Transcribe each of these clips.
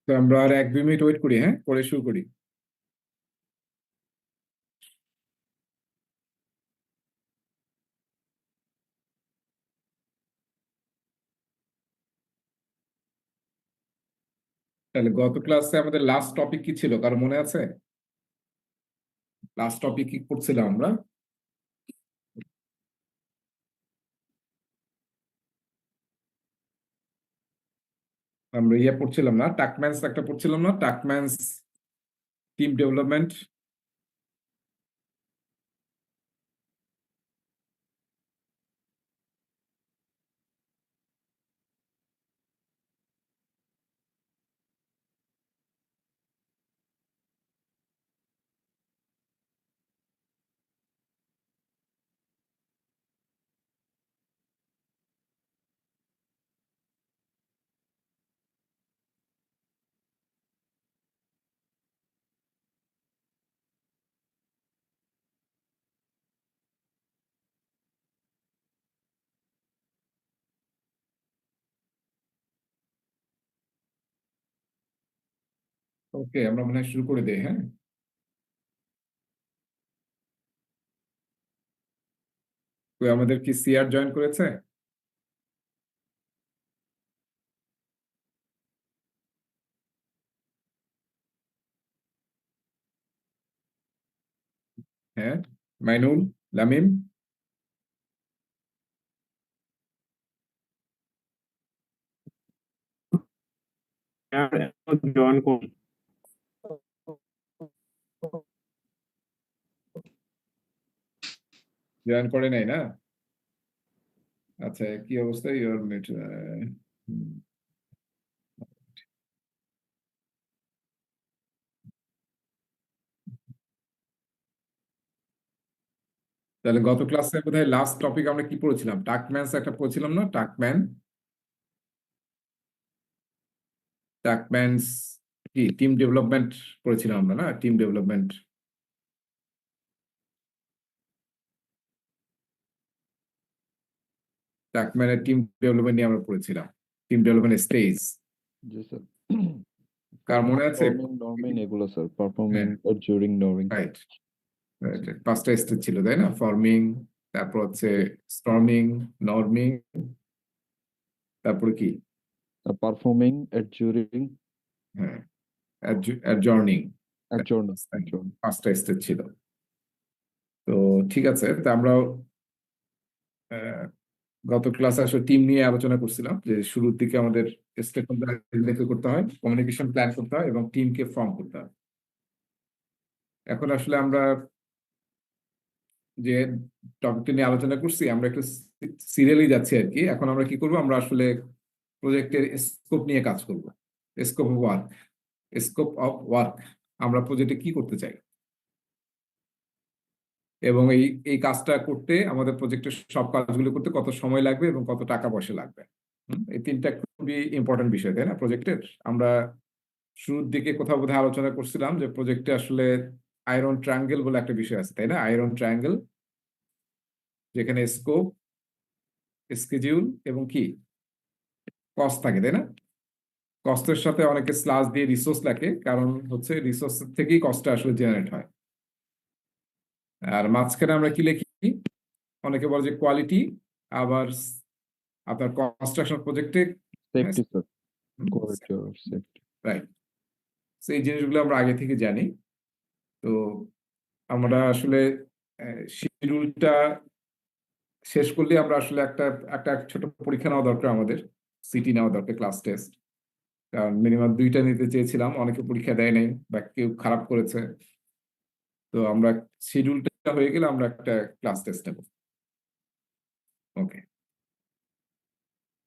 তো আমরা আর 1-2 minute wait করি, হ্যাঁ, করে শুরু করি। তাহলে গত ক্লাসে আমাদের লাস্ট টপিক কি ছিল, কারো মনে আছে? লাস্ট টপিক কি করছিলাম আমরা? আমরা পড়ছিলাম না, টাকম্যান্স একটা পড়ছিলাম না, টাকম্যান্স টিম ডেভেলপমেন্ট। ওকে, আমরা মনে হয় শুরু করে দিই, হ্যাঁ। তো আমাদের কি সিআর জয়েন করেছে? হ্যাঁ, মাইনুল, লামিম। জয়েন করি। জয়েন করে নাই না? আচ্ছা, কি অবস্থা ইওর নেট? তাহলে গত ক্লাসে বোধহয় লাস্ট টপিক আমরা কি পড়েছিলাম? টাকম্যান্স একটা পড়েছিলাম না, টাকম্যান্স কি টিম ডেভেলপমেন্ট পড়েছিলাম আমরা, না? টিম ডেভেলপমেন্ট, টাকম্যানের টিম ডেভেলপমেন্ট নিয়ে আমরা পড়েছিলাম, টিম ডেভেলপমেন্ট স্টেজ। জি স্যার। কার মনে আছে? পারফর্মিং, নর্মিং এগুলো স্যার। পারফর্মিং, হ্যাঁ, অ্যাডজুরিং, নর্মিং। রাইট। পাঁচটা স্টেজ ছিল, তাই না? ফর্মিং, তারপর হচ্ছে স্টর্মিং, নর্মিং, তারপরে কি? পারফর্মিং, অ্যাডজুরিং, হ্যাঁ, অ্যাডজর্নিং। অ্যাডজর্নিং, অ্যাডজর্নিং। পাঁচটা স্টেজ ছিল। তো ঠিক আছে, তো আমরা গত ক্লাসে আসলে টিম নিয়ে আলোচনা করছিলাম যে শুরুর দিকে আমাদের স্টেক হোল্ডার করতে হয়, কমিউনিকেশন প্ল্যান করতে হয় এবং টিমকে ফর্ম করতে হয়। এখন আসলে আমরা যে টপিকটা নিয়ে আলোচনা করছি, আমরা একটু সিরিয়ালি যাচ্ছি আর কি। এখন আমরা কি করব, আমরা আসলে প্রজেক্টের স্কোপ নিয়ে কাজ করব। Scope of work, scope of work, আমরা প্রজেক্টে কি করতে চাই এবং এই এই কাজটা করতে, আমাদের প্রজেক্টের সব কাজগুলো করতে কত সময় লাগবে এবং কত টাকা পয়সা লাগবে। এই তিনটা খুবই ইম্পর্টেন্ট বিষয়, তাই না, প্রজেক্টের? আমরা শুরুর দিকে কোথাও বোধহয় আলোচনা করছিলাম যে প্রজেক্টে আসলে আয়রন ট্রায়াঙ্গেল বলে একটা বিষয় আছে, তাই না? আয়রন ট্রায়াঙ্গেল, যেখানে স্কোপ, স্কেডিউল এবং কি কস্ট থাকে, তাই না? কস্টের সাথে অনেকে স্লাস দিয়ে রিসোর্স লাগে, কারণ হচ্ছে রিসোর্স থেকেই কস্টটা আসলে জেনারেট হয়। আর মাঝখানে আমরা কি লিখি? অনেকে বলে যে কোয়ালিটি, আবার আপনার কনস্ট্রাকশন প্রজেক্টে সেফটি স্যার। কোয়ালিটি আর সেফটি। রাইট। এই জিনিসগুলো আমরা আগে থেকে জানি। তো আমরা আসলে শিডিউলটা শেষ করলে আমরা আসলে একটা একটা ছোট পরীক্ষা নেওয়া দরকার, আমাদের সিটি নেওয়া দরকার, ক্লাস টেস্ট। কারণ মিনিমাম 2টা নিতে চেয়েছিলাম, অনেকে পরীক্ষা দেয় নাই বা কেউ খারাপ করেছে। তো আমরা শিডিউলটা হয়ে গেলে আমরা একটা ক্লাস টেস্ট নেব। ওকে,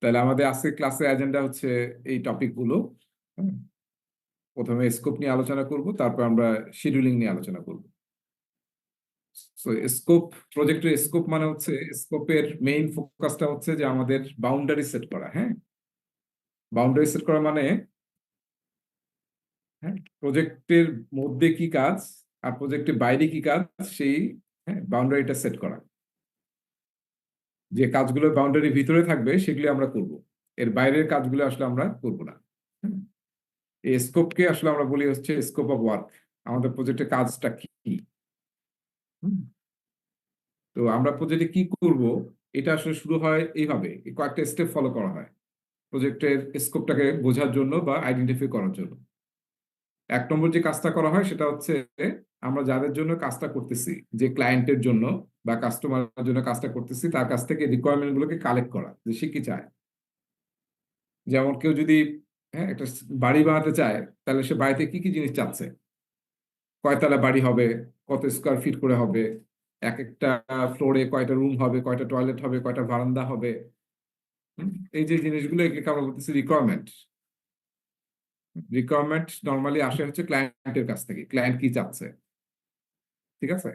তাহলে আমাদের আজকে ক্লাসের এজেন্ডা হচ্ছে এই টপিকগুলো। প্রথমে স্কোপ নিয়ে আলোচনা করব, তারপর আমরা শিডিউলিং নিয়ে আলোচনা করব। স্কোপ, প্রজেক্টের স্কোপ মানে হচ্ছে, স্কোপের মেইন ফোকাসটা হচ্ছে যে আমাদের বাউন্ডারি সেট করা। হ্যাঁ, বাউন্ডারি সেট করা মানে, হ্যাঁ, প্রজেক্টের মধ্যে কি কাজ আর প্রজেক্টের বাইরে কি কাজ, সেই, হ্যাঁ, বাউন্ডারিটা সেট করা। যে কাজগুলো বাউন্ডারির ভিতরে থাকবে সেগুলি আমরা করব, এর বাইরের কাজগুলো আসলে আমরা করব না। এই স্কোপকে আসলে আমরা বলি হচ্ছে স্কোপ অফ ওয়ার্ক, আমাদের প্রজেক্টের কাজটা কি। হুম? তো আমরা প্রজেক্টে কি করব, এটা আসলে শুরু হয় এইভাবে, এই কয়েকটা স্টেপ ফলো করা হয় প্রজেক্টের স্কোপটাকে বোঝার জন্য বা আইডেন্টিফাই করার জন্য। 1 নম্বর যে কাজটা করা হয় সেটা হচ্ছে আমরা যাদের জন্য কাজটা করতেছি, যে ক্লায়েন্টের জন্য বা কাস্টমারের জন্য কাজটা করতেছি, তার কাছ থেকে রিকোয়ারমেন্ট গুলোকে কালেক্ট করা, যে সে কি চায়। যেমন কেউ যদি একটা বাড়ি বানাতে চায়, তাহলে সে বাড়িতে কি কি জিনিস চাচ্ছে, কয়তলা বাড়ি হবে, কত স্কোয়ার ফিট করে হবে, এক একটা ফ্লোরে কয়টা রুম হবে, কয়টা টয়লেট হবে, কয়টা বারান্দা হবে। এই যে জিনিসগুলো, এগুলোকে আমরা বলতেছি রিকোয়ারমেন্ট। রিকোয়ারমেন্ট নর্মালি আসে হচ্ছে ক্লায়েন্টের কাছ থেকে, ক্লায়েন্ট কি চাচ্ছে। ঠিক আছে।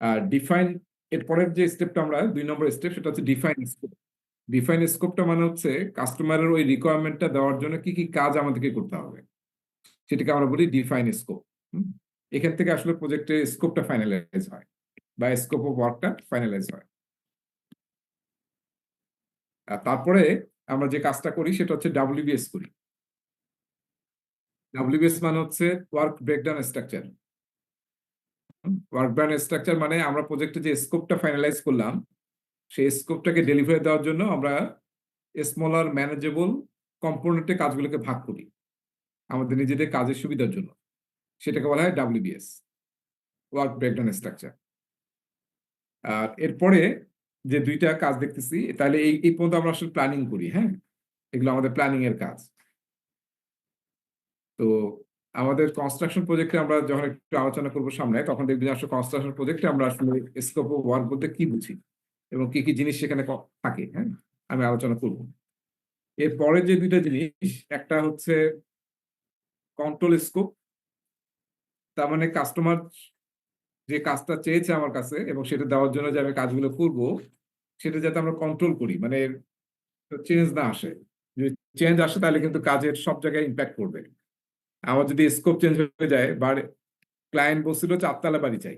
আর ডিফাইন, এরপরের যে স্টেপটা আমরা 2 নম্বর স্টেপ, সেটা হচ্ছে ডিফাইন স্কোপ। ডিফাইন স্কোপটা মানে হচ্ছে কাস্টমারের ওই রিকোয়ারমেন্টটা দেওয়ার জন্য কি কি কাজ আমাদেরকে করতে হবে, সেটাকে আমরা বলি ডিফাইন স্কোপ। এখান থেকে আসলে প্রজেক্টের স্কোপটা ফাইনালাইজ হয় বা স্কোপ অফ ওয়ার্কটা ফাইনালাইজ হয়। আর তারপরে আমরা যে কাজটা করি সেটা হচ্ছে ডাব্লিউবিএস করি। ডাব্লিউবিএস মানে হচ্ছে work breakdown structure. Work breakdown structure মানে আমরা প্রজেক্টে যে স্কোপটা ফাইনালাইজ করলাম, সেই স্কোপটাকে ডেলিভারি দেওয়ার জন্য আমরা স্মলার ম্যানেজেবল কম্পোনেন্টে কাজগুলোকে ভাগ করি আমাদের নিজেদের কাজের সুবিধার জন্য। সেটাকে বলা হয় ডাব্লিউবিএস, ওয়ার্ক ব্রেকডাউন স্ট্রাকচার। আর এরপরে যে 2টা কাজ দেখতেছি, তাহলে এই পর্যন্ত আমরা আসলে প্ল্যানিং করি। হ্যাঁ, এগুলো আমাদের প্ল্যানিং এর কাজ। তো আমাদের কনস্ট্রাকশন প্রজেক্টে আমরা যখন একটু আলোচনা করবো সামনে, তখন দেখবি যে আসলে কনস্ট্রাকশন প্রজেক্টে আমরা আসলে স্কোপ অফ ওয়ার্ক বলতে কি বুঝি এবং কি কি জিনিস সেখানে থাকে। হ্যাঁ, আমি আলোচনা করব। এরপরে যে 2টা জিনিস, একটা হচ্ছে কন্ট্রোল স্কোপ। তার মানে কাস্টমার যে কাজটা চেয়েছে আমার কাছে এবং সেটা দেওয়ার জন্য যে আমি কাজগুলো করব, সেটা যাতে আমরা কন্ট্রোল করি, মানে চেঞ্জ না আসে। যদি চেঞ্জ আসে তাহলে কিন্তু কাজের সব জায়গায় ইম্প্যাক্ট করবে। আমার যদি স্কোপ চেঞ্জ হয়ে যায়, বা ক্লায়েন্ট বলছিল 4 তলা বাড়ি চাই,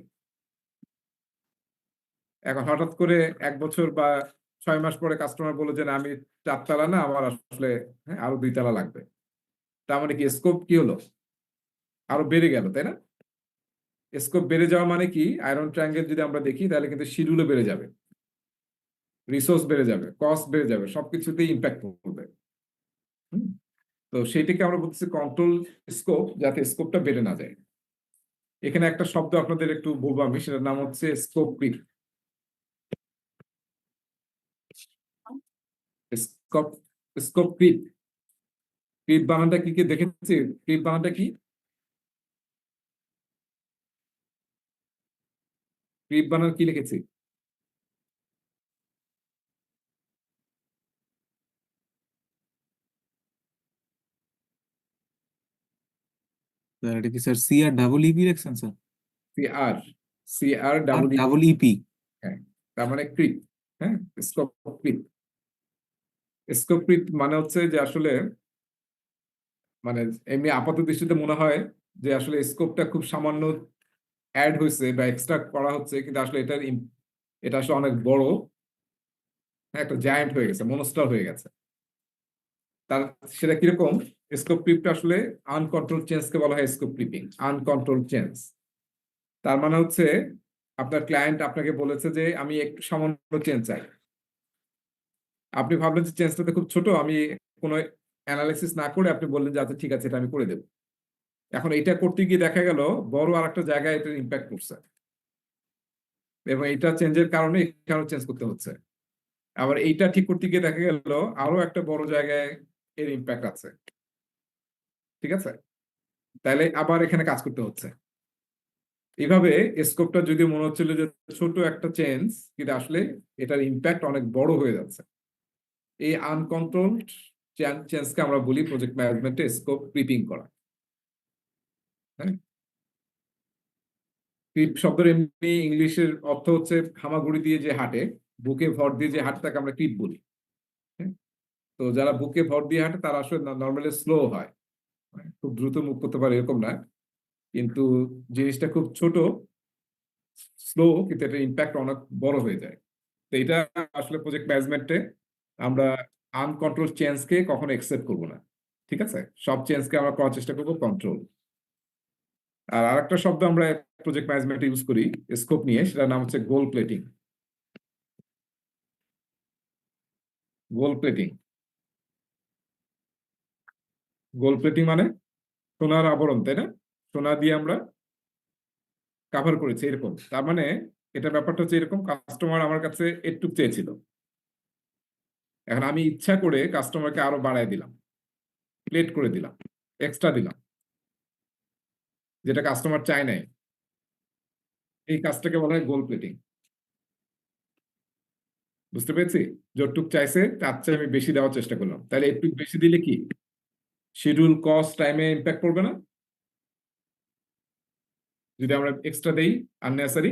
এখন হঠাৎ করে 1 বছর বা 6 মাস পরে কাস্টমার বলে যে না, আমি 4 তলা না, আমার আসলে আরো 2 তলা লাগবে। তার মানে কি স্কোপ কি হলো, আরো বেড়ে গেল, তাই না? স্কোপ বেড়ে যাওয়া মানে কি, আয়রন ট্রায়াঙ্গেল যদি আমরা দেখি, তাহলে কিন্তু শিডিউলও বেড়ে যাবে, রিসোর্স বেড়ে যাবে, কস্ট বেড়ে যাবে, সবকিছুতেই ইম্প্যাক্ট করবে। হুম? তো সেইটাকে আমরা বলতেছি কন্ট্রোল স্কোপ, যাতে স্কোপটা বেড়ে না যায়। এখানে একটা শব্দ আপনাদের একটু বলবো আমি, সেটার নাম হচ্ছে scope creep. Scope scope creep. Creep বানানটা কি কি দেখেছি? ক্রিপ বানানটা কি? ক্রিপ বানান কি লিখেছি? স্যার এটা কি sir C R double E P লিখছেন স্যার? সিআর, সিআর আর ডাবল ই। Double E P. হ্যাঁ, তার মানে ক্রিপ। হ্যাঁ, স্কোপ ক্রিপ। স্কোপ ক্রিপ মানে হচ্ছে যে আসলে, মানে এমনি আপাত দৃষ্টিতে মনে হয় যে আসলে স্কোপটা খুব সামান্য অ্যাড হয়েছে বা এক্সট্রা করা হচ্ছে, কিন্তু আসলে এটা আসলে অনেক বড়, একটা জায়ান্ট হয়ে গেছে, মনস্টার হয়ে গেছে। তার সেটা কিরকম? স্কোপ ক্রিপটা আসলে আনকন্ট্রোল চেঞ্জকে বলা হয় স্কোপ ক্রিপিং, আনকন্ট্রোল চেঞ্জ। তার মানে হচ্ছে আপনার ক্লায়েন্ট আপনাকে বলেছে যে আমি একটু সামান্য চেঞ্জ চাই। আপনি ভাবলেন যে চেঞ্জটা তো খুব ছোট, আমি কোনো অ্যানালাইসিস না করে আপনি বললেন যে আচ্ছা ঠিক আছে, এটা আমি করে দেবো। এখন এটা করতে গিয়ে দেখা গেল বড় আর একটা জায়গায় এটার ইম্প্যাক্ট করছে, এবং এটা চেঞ্জের কারণে এখানেও চেঞ্জ করতে হচ্ছে। আবার এইটা ঠিক করতে গিয়ে দেখা গেল আরো একটা বড় জায়গায় এর ইম্প্যাক্ট আছে। ঠিক আছে, তাহলে আবার এখানে কাজ করতে হচ্ছে। এইভাবে স্কোপটা যদি মনে হচ্ছিল যে ছোট একটা চেঞ্জ, কিন্তু আসলে এটার ইম্প্যাক্ট অনেক বড় হয়ে যাচ্ছে। এই আনকন্ট্রোলড চেঞ্জকে আমরা বলি প্রজেক্ট ম্যানেজমেন্টে স্কোপ ক্রিপিং করা। হ্যাঁ, ক্রিপ শব্দের এমনি ইংলিশের অর্থ হচ্ছে হামাগুড়ি দিয়ে যে হাঁটে, বুকে ভর দিয়ে যে হাঁটে, তাকে আমরা ক্রিপ বলি। হ্যাঁ? তো যারা বুকে ভর দিয়ে হাঁটে তারা আসলে নর্মালি স্লো হয়, খুব দ্রুত মুভ করতে পারে এরকম না, কিন্তু জিনিসটা খুব ছোট, স্লো, কিন্তু এটার ইম্প্যাক্ট অনেক বড় হয়ে যায়। তো এটা আসলে প্রজেক্ট ম্যানেজমেন্টে আমরা আনকন্ট্রোল চেঞ্জকে কখনো একসেপ্ট করবো না। ঠিক আছে, সব চেঞ্জকে আমরা করার চেষ্টা করবো কন্ট্রোল। আর আরেকটা শব্দ আমরা প্রজেক্ট ম্যানেজমেন্টে ইউজ করি স্কোপ নিয়ে, সেটার নাম হচ্ছে gold plating. Gold plating, gold plating মানে সোনার আবরণ, তাই না? সোনা দিয়ে আমরা কাভার করেছি এরকম। তার মানে এটা ব্যাপারটা হচ্ছে এরকম, কাস্টমার আমার কাছে একটুক চেয়েছিল, এখন আমি ইচ্ছা করে কাস্টমারকে আরো বাড়ায় দিলাম, প্লেট করে দিলাম, এক্সট্রা দিলাম, যেটা কাস্টমার চায় নাই। এই কাজটাকে বলা হয় গোল প্লেটিং। বুঝতে পেরেছি? যতটুক চাইছে তার চেয়ে আমি বেশি দেওয়ার চেষ্টা করলাম, তাহলে একটু বেশি দিলে কি শিডিউল, কস্ট, টাইমে ইম্প্যাক্ট করবে না? যদি আমরা এক্সট্রা দেই আননেসারি।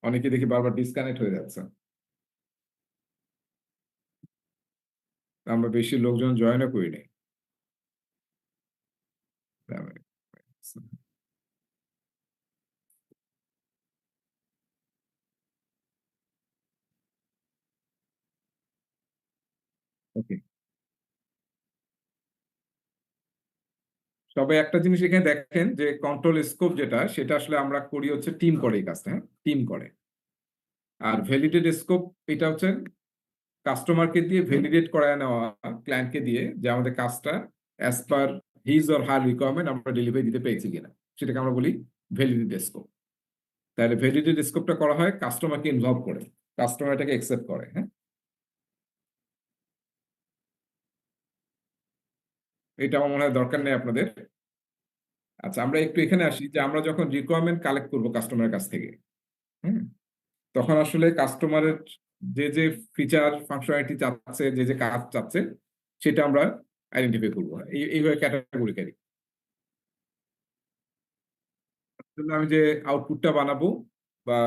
অনেকে দেখি বারবার ডিসকানেক্ট হয়ে যাচ্ছে, আমরা বেশি লোকজন জয়েনও করিনি। ওকে, তবে একটা জিনিস এখানে দেখেন যে কন্ট্রোল স্কোপ যেটা, সেটা আসলে আমরা করি হচ্ছে টিম করে এই কাজটা, হ্যাঁ, টিম করে। আর ভ্যালিডেট স্কোপ এটা হচ্ছে কাস্টমারকে দিয়ে ভ্যালিডেট করায় নেওয়া, ক্লায়েন্টকে দিয়ে, যে আমাদের কাজটা as per his or her requirement আমরা ডেলিভারি দিতে পেরেছি কিনা, সেটাকে আমরা বলি ভ্যালিডেট স্কোপ। তাহলে ভ্যালিডেট স্কোপটা করা হয় কাস্টমারকে ইনভলভ করে, কাস্টমার এটাকে অ্যাকসেপ্ট করে। হ্যাঁ, এটা আমার মনে হয় দরকার নেই আপনাদের। আচ্ছা, আমরা একটু এখানে আসি যে আমরা যখন রিকোয়ারমেন্ট কালেক্ট করবো কাস্টমারের কাছ থেকে, হ্যাঁ, তখন আসলে কাস্টমারের যে যে ফিচার ফাংশনালিটি চাচ্ছে, যে যে কাজ চাচ্ছে, সেটা আমরা আইডেন্টিফাই করবো এইভাবে ক্যাটাগরিক্যালি। আমি যে আউটপুটটা বানাবো বা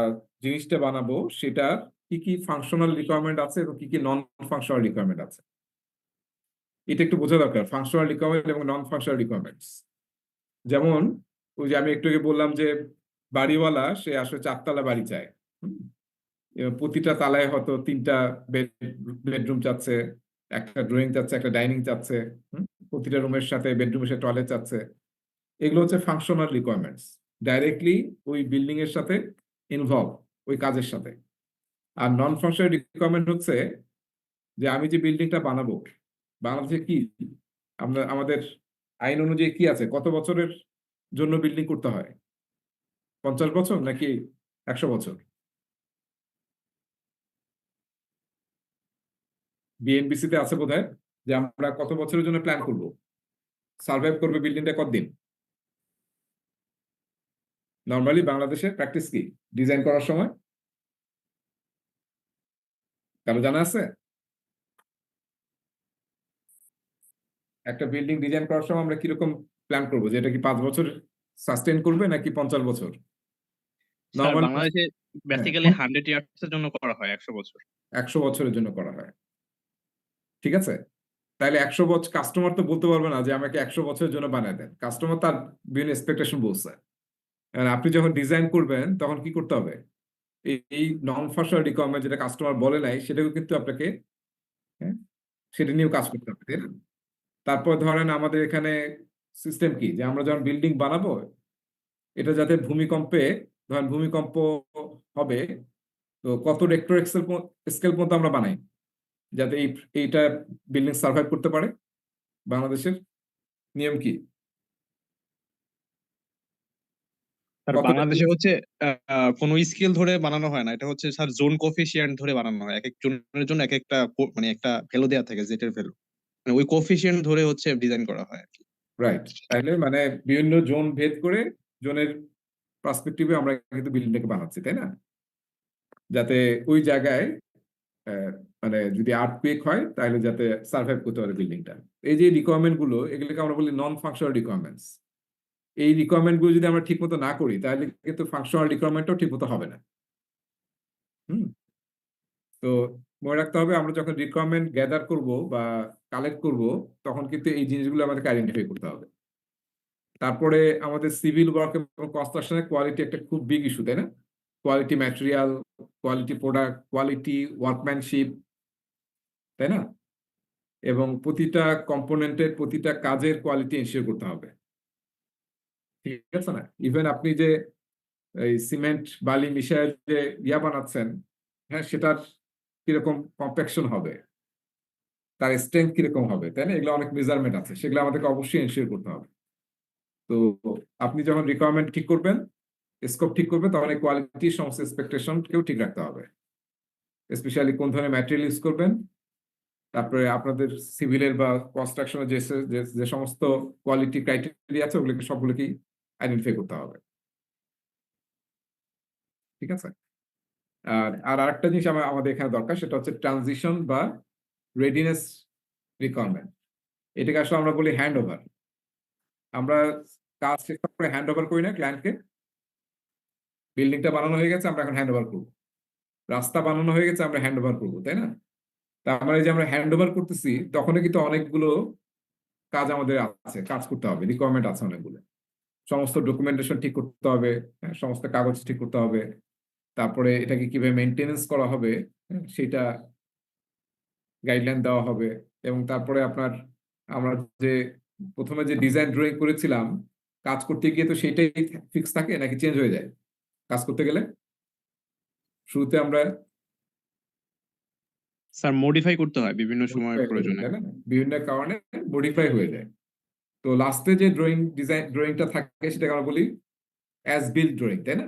জিনিসটা বানাবো, সেটা কি কি ফাংশনাল রিকোয়ারমেন্ট আছে এবং কি কি নন ফাংশনাল রিকোয়ারমেন্ট আছে, এটা একটু বোঝা দরকার। ফাংশনাল রিকোয়ারমেন্ট এবং নন ফাংশনাল রিকোয়ারমেন্টস, যেমন ওই যে আমি একটু আগে বললাম যে বাড়িওয়ালা সে আসলে 4 তলা বাড়ি চায়। এবং প্রতিটা তালায় হয়তো 3টা বেডরুম চাচ্ছে, একটা ড্রয়িং চাচ্ছে, একটা ডাইনিং চাচ্ছে, প্রতিটা রুমের সাথে বেডরুমের সাথে টয়লেট চাচ্ছে। এগুলো হচ্ছে ফাংশনাল রিকোয়ারমেন্টস, ডাইরেক্টলি ওই বিল্ডিং এর সাথে ইনভলভ, ওই কাজের সাথে। আর নন ফাংশনাল রিকোয়ারমেন্ট হচ্ছে যে আমি যে বিল্ডিংটা বানাবো, বাংলাদেশে কি আমরা আমাদের আইন অনুযায়ী কি আছে, কত বছরের জন্য বিল্ডিং করতে হয়? 50 বছর নাকি 100 বছর? বিএনবিসি তে আছে বোধহয় যে আমরা কত বছরের জন্য প্ল্যান করব, সার্ভাইভ করবে বিল্ডিংটা কতদিন। নর্মালি বাংলাদেশে প্র্যাকটিস কি ডিজাইন করার সময়, কারো জানা আছে? একটা বিল্ডিং ডিজাইন করার সময় আমরা কিরকম প্ল্যান করবো, যে এটা কি 5 বছর সাস্টেইন করবে নাকি 50 বছর? স্যার নর্মালি বাংলাদেশে বেসিক্যালি 100 ইয়ার্স এর জন্য করা হয়, 100 বছর। 100 বছরের জন্য করা হয়, ঠিক আছে। তাহলে 100 বছর কাস্টমার তো বলতে পারবে না যে আমাকে 100 বছরের জন্য বানায় দেন, কাস্টমার তার বিভিন্ন এক্সপেকটেশন বলছে। আপনি যখন ডিজাইন করবেন তখন কি করতে হবে, এই নন ফাংশনাল রিকোয়ারমেন্ট যেটা কাস্টমার বলে নাই, সেটাও কিন্তু আপনাকে, হ্যাঁ, সেটা নিয়েও কাজ করতে হবে, তাই না? তারপর ধরেন আমাদের এখানে সিস্টেম কি, যে আমরা যখন বিল্ডিং বানাবো, এটা যাতে ভূমিকম্পে, ধরেন ভূমিকম্প হবে, তো কত রেক্টর স্কেল পর্যন্ত আমরা বানাই যাতে এইটা বিল্ডিং সার্ভাইভ করতে পারে? বাংলাদেশের নিয়ম কি? আর কত বাংলাদেশে হচ্ছে কোনো স্কেল ধরে বানানো হয় না, এটা হচ্ছে স্যার জোন কোফিশিয়েন্ট ধরে বানানো হয়। এক এক জনের জন্য এক একটা মানে একটা ভ্যালু দেওয়া থাকে, জেটের ভ্যালু, মানে ওই কোফিশিয়েন্ট ধরে হচ্ছে ডিজাইন করা হয় আর কি। রাইট, তাহলে মানে বিভিন্ন জোন ভেদ করে, জোনের পার্সপেক্টিভে আমরা কিন্তু বিল্ডিংটাকে বানাচ্ছি, তাই না? যাতে ওই জায়গায় মানে যদি আর্থকুয়েক হয় তাহলে যাতে সার্ভাইভ করতে পারে বিল্ডিংটা। এই যে রিকোয়ারমেন্ট গুলো, এগুলোকে আমরা বলি নন ফাংশনাল রিকোয়ারমেন্টস। এই রিকোয়ারমেন্ট গুলো যদি আমরা ঠিক মতো না করি, তাহলে কিন্তু ফাংশনাল রিকোয়ারমেন্টও ঠিক মতো হবে না। হুম, তো মনে রাখতে হবে আমরা যখন রিকোয়ারমেন্ট গ্যাদার করব বা কালেক্ট করব, তখন কিন্তু এই জিনিসগুলো আমাদেরকে আইডেন্টিফাই করতে হবে। তারপরে আমাদের সিভিল ওয়ার্ক এবং কনস্ট্রাকশনের কোয়ালিটি একটা খুব বিগ ইস্যু, তাই না? Quality material, quality product, quality workmanship, তাই না? এবং প্রতিটা কম্পোনেন্টের প্রতিটা কাজের কোয়ালিটি এনশিওর করতে হবে, ঠিক আছে না? ইভেন আপনি যে এই সিমেন্ট বালি মিশায় যে বানাচ্ছেন, হ্যাঁ, সেটার কিরকম কম্প্যাকশন হবে, তার স্ট্রেংথ কিরকম হবে, তাই না? এগুলো অনেক মেজারমেন্ট আছে, সেগুলো আমাদেরকে অবশ্যই এনশিওর করতে হবে। তো আপনি যখন রিকোয়ারমেন্ট ঠিক করবেন, স্কোপ ঠিক করবেন, তখন এই কোয়ালিটি সমস্ত এক্সপেকটেশন কেউ ঠিক রাখতে হবে, স্পেশালি কোন ধরনের ম্যাটেরিয়াল ইউজ করবেন, তারপরে আপনাদের সিভিলের বা কনস্ট্রাকশনের যে সমস্ত কোয়ালিটি ক্রাইটেরিয়া আছে ওগুলোকে সবগুলোকেই আইডেন্টিফাই করতে হবে, ঠিক আছে? আর আরেকটা জিনিস আমাদের এখানে দরকার, সেটা হচ্ছে ট্রানজিশন বা রেডিনেস রিকোয়ারমেন্ট। এটাকে আসলে আমরা বলি হ্যান্ড ওভার। আমরা কাজ শেষ করে হ্যান্ড ওভার করি না ক্লায়েন্টকে। বিল্ডিংটা বানানো হয়ে গেছে, আমরা এখন হ্যান্ড ওভার করবো। রাস্তা বানানো হয়ে গেছে, আমরা হ্যান্ড ওভার করবো, তাই না? তার মানে যে আমরা হ্যান্ড ওভার করতেছি, তখনই কিন্তু অনেকগুলো কাজ আমাদের আছে, কাজ করতে হবে, রিকোয়ারমেন্ট আছে অনেকগুলো। সমস্ত ডকুমেন্টেশন ঠিক করতে হবে, হ্যাঁ, সমস্ত কাগজ ঠিক করতে হবে, তারপরে এটাকে কিভাবে মেনটেনেন্স করা হবে, হ্যাঁ, সেটা গাইডলাইন দেওয়া হবে। এবং তারপরে আমরা যে প্রথমে যে ডিজাইন ড্রয়িং করেছিলাম, কাজ করতে গিয়ে তো সেটাই ফিক্স থাকে নাকি চেঞ্জ হয়ে যায় কাজ করতে গেলে? শুরুতে আমরা স্যার মডিফাই করতে হয় বিভিন্ন সময় modify করি, প্রয়োজনে। তাই না? বিভিন্ন কারণে মডিফাই হয়ে যায়। তো লাস্টে যে ডিজাইনটা থাকে সেটাকে আমরা বলি অ্যাজ বিল্ড ড্রয়িং, তাই না?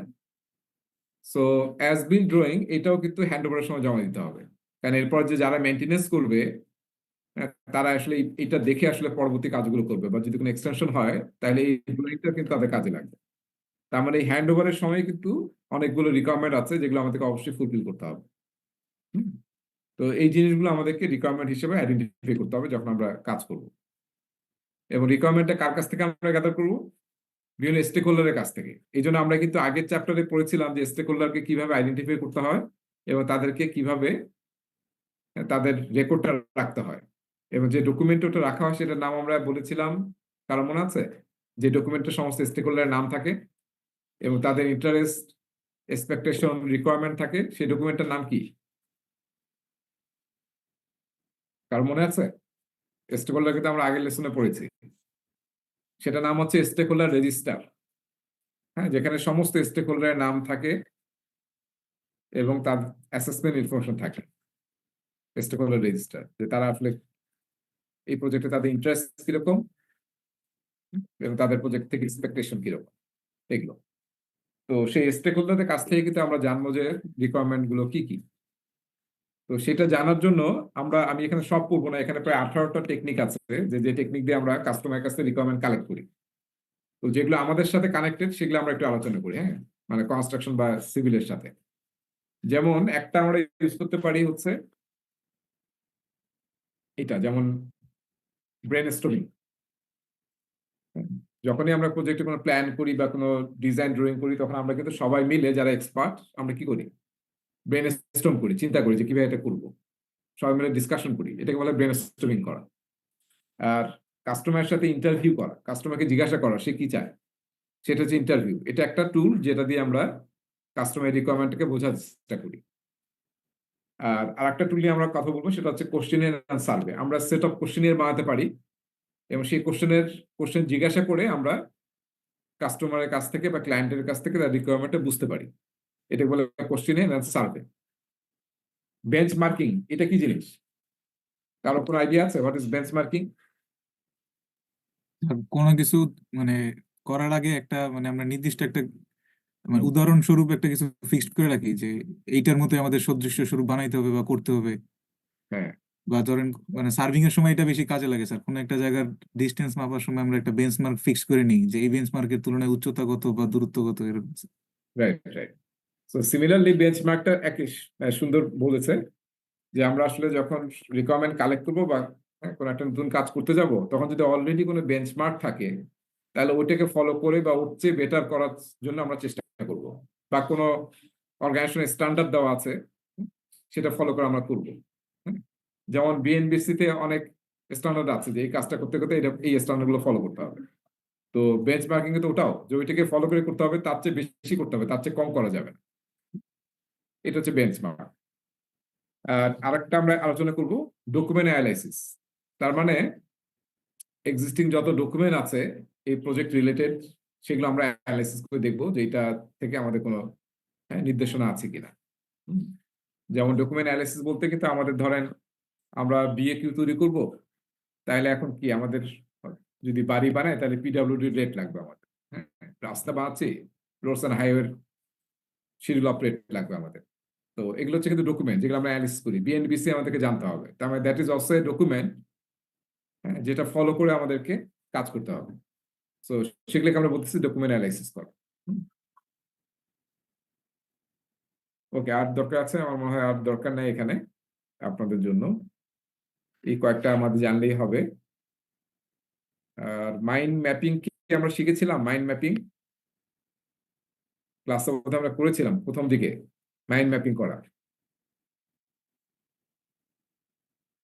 সো অ্যাজ বিল্ড ড্রয়িং এটাও কিন্তু হ্যান্ড ওভারের সময় জমা দিতে হবে, কারণ এরপর যে যারা মেনটেনেন্স করবে, তারা আসলে এটা দেখে আসলে পরবর্তী কাজগুলো করবে, বা যদি কোনো এক্সটেনশন হয় তাহলে এই ড্রয়িংটা কিন্তু তাদের কাজে লাগবে। তার মানে এই হ্যান্ড ওভারের সময় কিন্তু অনেকগুলো রিকোয়ারমেন্ট আছে যেগুলো আমাদেরকে অবশ্যই ফুলফিল করতে হবে। হুম? তো এই জিনিসগুলো আমাদেরকে রিকোয়ারমেন্ট হিসেবে আইডেন্টিফাই করতে হবে যখন আমরা কাজ করব। এবং রিকোয়ারমেন্টটা কার কাছ থেকে আমরা গ্যাদার করবো? বিভিন্ন স্টেক হোল্ডারের কাছ থেকে। এই জন্য আমরা কিন্তু আগের চ্যাপ্টারে পড়েছিলাম যে স্টেক হোল্ডারকে কিভাবে আইডেন্টিফাই করতে হয় এবং তাদেরকে কিভাবে তাদের রেকর্ডটা রাখতে হয়, এবং যে ডকুমেন্ট ওটা রাখা হয় সেটার নাম আমরা বলেছিলাম, কারো মনে আছে? যে ডকুমেন্টে সমস্ত স্টেক হোল্ডারের নাম থাকে এবং তাদের ইন্টারেস্ট, এক্সপেকটেশন, রিকোয়ারমেন্ট থাকে, সেই ডকুমেন্টের নাম কি? কারো মনে আছে? স্টেক হোল্ডার কিন্তু আমরা আগের লেসনে পড়েছি, সেটা নাম হচ্ছে স্টেক হোল্ডার রেজিস্টার। হ্যাঁ, যেখানে সমস্ত স্টেক হোল্ডারের নাম থাকে এবং তার অ্যাসেসমেন্ট ইনফরমেশন থাকে। স্টেক হোল্ডার রেজিস্টার, যে তারা আসলে এই প্রজেক্টে তাদের ইন্টারেস্ট কিরকম এবং তাদের প্রজেক্ট থেকে এক্সপেকটেশন কিরকম, এগুলো। তো সেই স্টেক হোল্ডারদের কাছ থেকে কিন্তু আমরা জানবো যে রিকোয়ারমেন্ট গুলো কি কি। তো সেটা জানার জন্য আমি এখানে সব পড়বো না, এখানে প্রায় 18টা টেকনিক আছে, যে টেকনিক দিয়ে আমরা কাস্টমারের কাছ থেকে রিকোয়ারমেন্ট কালেক্ট করি। তো যেগুলো আমাদের সাথে কানেক্টেড সেগুলো আমরা একটু আলোচনা করি, হ্যাঁ, মানে কনস্ট্রাকশন বা সিভিলের সাথে। যেমন একটা আমরা ইউজ করতে পারি হচ্ছে এটা, যেমন ব্রেনস্টর্মিং। যখনই আমরা প্রজেক্টে কোনো প্ল্যান করি বা কোনো ডিজাইন ড্রয়িং করি, তখন আমরা কিন্তু সবাই মিলে যারা এক্সপার্ট, আমরা কি করি? ব্রেনস্টর্ম করি, চিন্তা করি যে কিভাবে এটা করবো, সবাই মিলে ডিসকাশন করি, এটাকে বলে ব্রেনস্টর্মিং করা। আর কাস্টমারের সাথে ইন্টারভিউ করা, কাস্টমারকে জিজ্ঞাসা করা সে কি চায়, সেটা হচ্ছে ইন্টারভিউ। এটা একটা টুল যেটা দিয়ে আমরা কাস্টমার রিকোয়ারমেন্টকে বোঝার চেষ্টা করি। আর আরেকটা টুল নিয়ে আমরা কথা বলবো, সেটা হচ্ছে কোশ্চেনিয়ার এন্ড সার্ভে। আমরা সেট অফ কোশ্চেনিয়ার বানাতে পারি এবং সেই কোশ্চেন জিজ্ঞাসা করে আমরা কাস্টমারের কাছ থেকে বা ক্লায়েন্টের কাছ থেকে তার রিকোয়ারমেন্টটা বুঝতে পারি। এটা বলে কোশ্চেনিয়ার এন্ড সার্ভে। বেঞ্চমার্কিং এটা কি জিনিস? কারো কোনো আইডিয়া আছে হোয়াট ইজ বেঞ্চমার্কিং? আর কোনো কিছু মানে করার আগে একটা মানে আমরা নির্দিষ্ট একটা মানে উদাহরণস্বরূপ একটা কিছু ফিক্সড করে রাখি যে এইটার মতো আমাদের সদৃশ্য স্বরূপ বানাইতে হবে বা করতে হবে। হ্যাঁ, বা ধরেন মানে সার্ভিং এর সময় এটা বেশি কাজে লাগে স্যার, কোনো একটা জায়গার ডিস্টেন্স মাপার সময় আমরা একটা বেঞ্চমার্ক ফিক্স করে নিই যে এই বেঞ্চমার্কের তুলনায় উচ্চতা কত বা দূরত্ব কত, এরকম। Right right. সো সিমিলারলি বেঞ্চমার্কটা একই সুন্দর বলেছে, যে আমরা আসলে যখন রিকোয়ারমেন্ট কালেক্ট করবো বা কোনো একটা নতুন কাজ করতে যাব, তখন যদি অলরেডি কোনো বেঞ্চমার্ক থাকে, তাহলে ওইটাকে ফলো করে বা ওর চেয়ে বেটার করার জন্য আমরা চেষ্টা করব, বা কোনো অর্গানাইজেশনের স্ট্যান্ডার্ড দেওয়া আছে সেটা ফলো করে আমরা করব। যেমন বিএনবিসি তে অনেক স্ট্যান্ডার্ড আছে যে এই কাজটা করতে করতে এই স্ট্যান্ডার্ড গুলো ফলো করতে হবে। তো বেঞ্চমার্কিং তো ওটাও, যে ওইটাকে ফলো করে করতে হবে, তার চেয়ে বেশি করতে হবে, তার চেয়ে কম করা যাবে না। এটা হচ্ছে বেঞ্চমার্ক। আর আরেকটা আমরা আলোচনা করব ডকুমেন্ট অ্যানালাইসিস। তার মানে এক্সিস্টিং যত ডকুমেন্ট আছে এই প্রজেক্ট রিলেটেড, সেগুলো আমরা অ্যানালাইসিস করে দেখবো যে এটা থেকে আমাদের কোনো নির্দেশনা আছে কিনা। হুম। যেমন ডকুমেন্ট অ্যানালাইসিস বলতে কিন্তু আমাদের ধরেন আমরা বিএকিউ তৈরি করব, তাহলে এখন কি আমাদের যদি বাড়ি বানায় তাহলে পিডব্লিউডি রেট লাগবে আমাদের। হ্যাঁ, রাস্তা বানাচ্ছি, roads and highway schedule of rate লাগবে আমাদের। তো এগুলো হচ্ছে কিন্তু ডকুমেন্ট যেগুলো আমরা অ্যানালিসিস করি, বিএনবিসি আমাদেরকে জানতে হবে। তার মানে that is also a document, যেটা ফলো করে আমাদেরকে কাজ করতে হবে। সো সেগুলোকে আমরা বলতেছি ডকুমেন্ট অ্যানালাইসিস করা। ওকে, আর দরকার আছে? আমার মনে হয় আর দরকার নেই এখানে আপনাদের জন্য। এই কয়েকটা আমাদের জানলেই হবে। আর মাইন্ড ম্যাপিং কি আমরা শিখেছিলাম? মাইন্ড ম্যাপিং ক্লাসের মধ্যে আমরা করেছিলাম প্রথম দিকে, মাইন্ড ম্যাপিং করা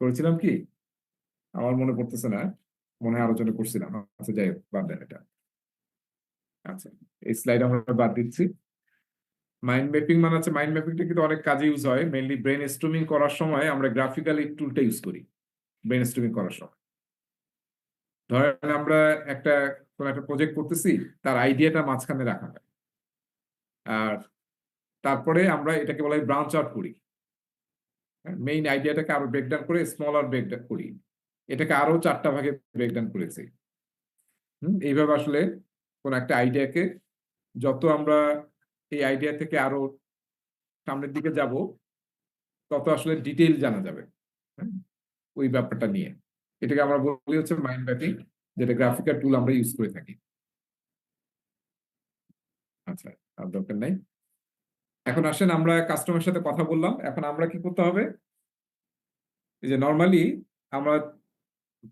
করেছিলাম কি? আমার মনে পড়তেছে না, মনে হয় আলোচনা করছিলাম। আচ্ছা যাই হোক, বাদ দেন এটা। আচ্ছা, এই স্লাইড আমরা বাদ দিচ্ছি। মাইন্ড ম্যাপিং মানে হচ্ছে, মাইন্ড ম্যাপিংটা কিন্তু অনেক কাজে ইউজ হয়। মেইনলি ব্রেন স্ট্রমিং করার সময় আমরা গ্রাফিক্যাল এই টুলটা ইউজ করি। ব্রেন স্ট্রমিং করার সময় ধরেন আমরা কোন একটা প্রজেক্ট করতেছি, তার আইডিয়াটা মাঝখানে রাখা হয়, আর তারপরে আমরা এটাকে বলা হয় ব্রাঞ্চ আউট করি। মেইন আইডিয়াটাকে আরো ব্রেকডাউন করে স্মলার ব্রেকডাউন করি, এটাকে আরো 4টা ভাগে ব্রেকডাউন করেছি। এইভাবে আসলে কোন একটা আইডিয়াকে যত আমরা এই আইডিয়া থেকে আরো সামনের দিকে যাব, তত আসলে ডিটেইল জানা যাবে ওই ব্যাপারটা নিয়ে। এটাকে আমরা বলি হচ্ছে মাইন্ড ম্যাপিং, যেটা গ্রাফিক্যাল টুল আমরা ইউজ করে থাকি। আচ্ছা, আর দরকার নাই। এখন আসেন, আমরা কাস্টমারের সাথে কথা বললাম, এখন আমরা কি করতে হবে? এই যে নরমালি আমরা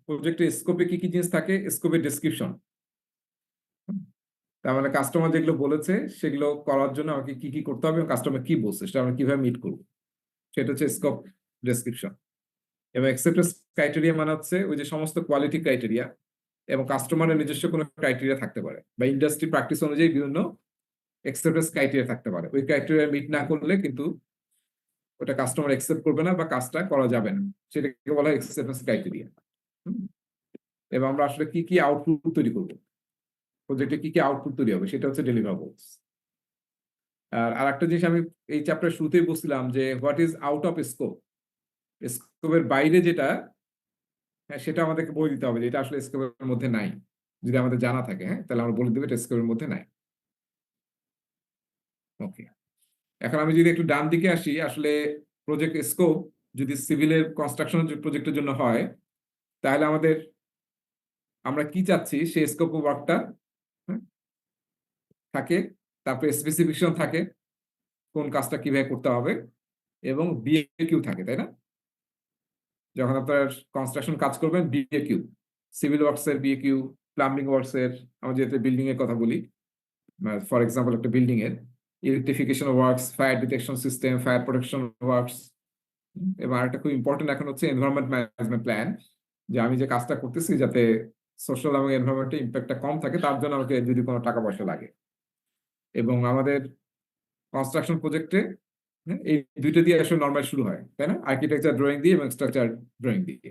প্রজেক্টের স্কোপে কি কি জিনিস থাকে, স্কোপের ডেসক্রিপশন। তার মানে কাস্টমার যেগুলো বলেছে সেগুলো করার জন্য আমাকে কি কি করতে হবে এবং কাস্টমার কি বলছে সেটা আমরা কিভাবে মিট করবো, সেটা হচ্ছে স্কোপ ডেসক্রিপশন। এবং অ্যাকসেপ্টেন্স ক্রাইটেরিয়া মানে হচ্ছে ওই যে সমস্ত কোয়ালিটি ক্রাইটেরিয়া, এবং কাস্টমারের নিজস্ব কোনো ক্রাইটেরিয়া থাকতে পারে, বা ইন্ডাস্ট্রি প্র্যাকটিস অনুযায়ী বিভিন্ন অ্যাকসেপ্টেন্স ক্রাইটেরিয়া থাকতে পারে। ওই ক্রাইটেরিয়া মিট না করলে কিন্তু ওটা কাস্টমার অ্যাকসেপ্ট করবে না বা কাজটা করা যাবে না, সেটাকে বলা হয় অ্যাকসেপ্টেন্স ক্রাইটেরিয়া। এবং আমরা আসলে কি কি আউটপুট তৈরি করবো, প্রজেক্টে কি কি আউটপুট তৈরি হবে, সেটা হচ্ছে ডেলিভারেবলস। আর একটা জিনিস আমি এই চ্যাপ্টার শুরুতেই বলছিলাম যে what is out of scope. স্কোপের বাইরে যেটা, সেটা আমাদেরকে বলে দিতে হবে যে এটা আসলে স্কোপের মধ্যে নাই। যদি আমাদের জানা থাকে, তাহলে আমরা বলে দেবো এটা স্কোপের মধ্যে নাই। ওকে, এখন আমি যদি একটু ডান দিকে আসি, আসলে প্রজেক্ট স্কোপ যদি সিভিলের কনস্ট্রাকশন প্রজেক্টের জন্য হয়, তাহলে আমরা কি চাচ্ছি সেই স্কোপ অফ ওয়ার্কটা থাকে, তারপরে স্পেসিফিকেশন থাকে কোন কাজটা কিভাবে করতে হবে, এবং বিএকিউ থাকে, তাই না? যখন আপনার কনস্ট্রাকশন কাজ করবেন, বিএকিউ, সিভিল ওয়ার্কস এর বিএকিউ, প্লাম্বিং ওয়ার্কস এর, আমরা যেহেতু বিল্ডিং এর কথা বলি, ফর এক্সাম্পল একটা বিল্ডিং এর electrification works, fire detection system, fire protection works. এবং আরেকটা খুব ইম্পর্টেন্ট এখন হচ্ছে এনভায়রনমেন্ট ম্যানেজমেন্ট প্ল্যান, যে আমি যে কাজটা করতেছি যাতে সোশ্যাল এবং এনভায়রনমেন্টের ইম্প্যাক্টটা কম থাকে, তার জন্য আমাকে যদি কোনো টাকা পয়সা লাগে। এবং আমাদের কনস্ট্রাকশন প্রজেক্টে এই দুইটা দিয়ে আসলে নরমাল শুরু হয়, তাই না? আর্কিটেকচার ড্রয়িং দিয়ে এবং স্ট্রাকচার ড্রয়িং দিয়ে।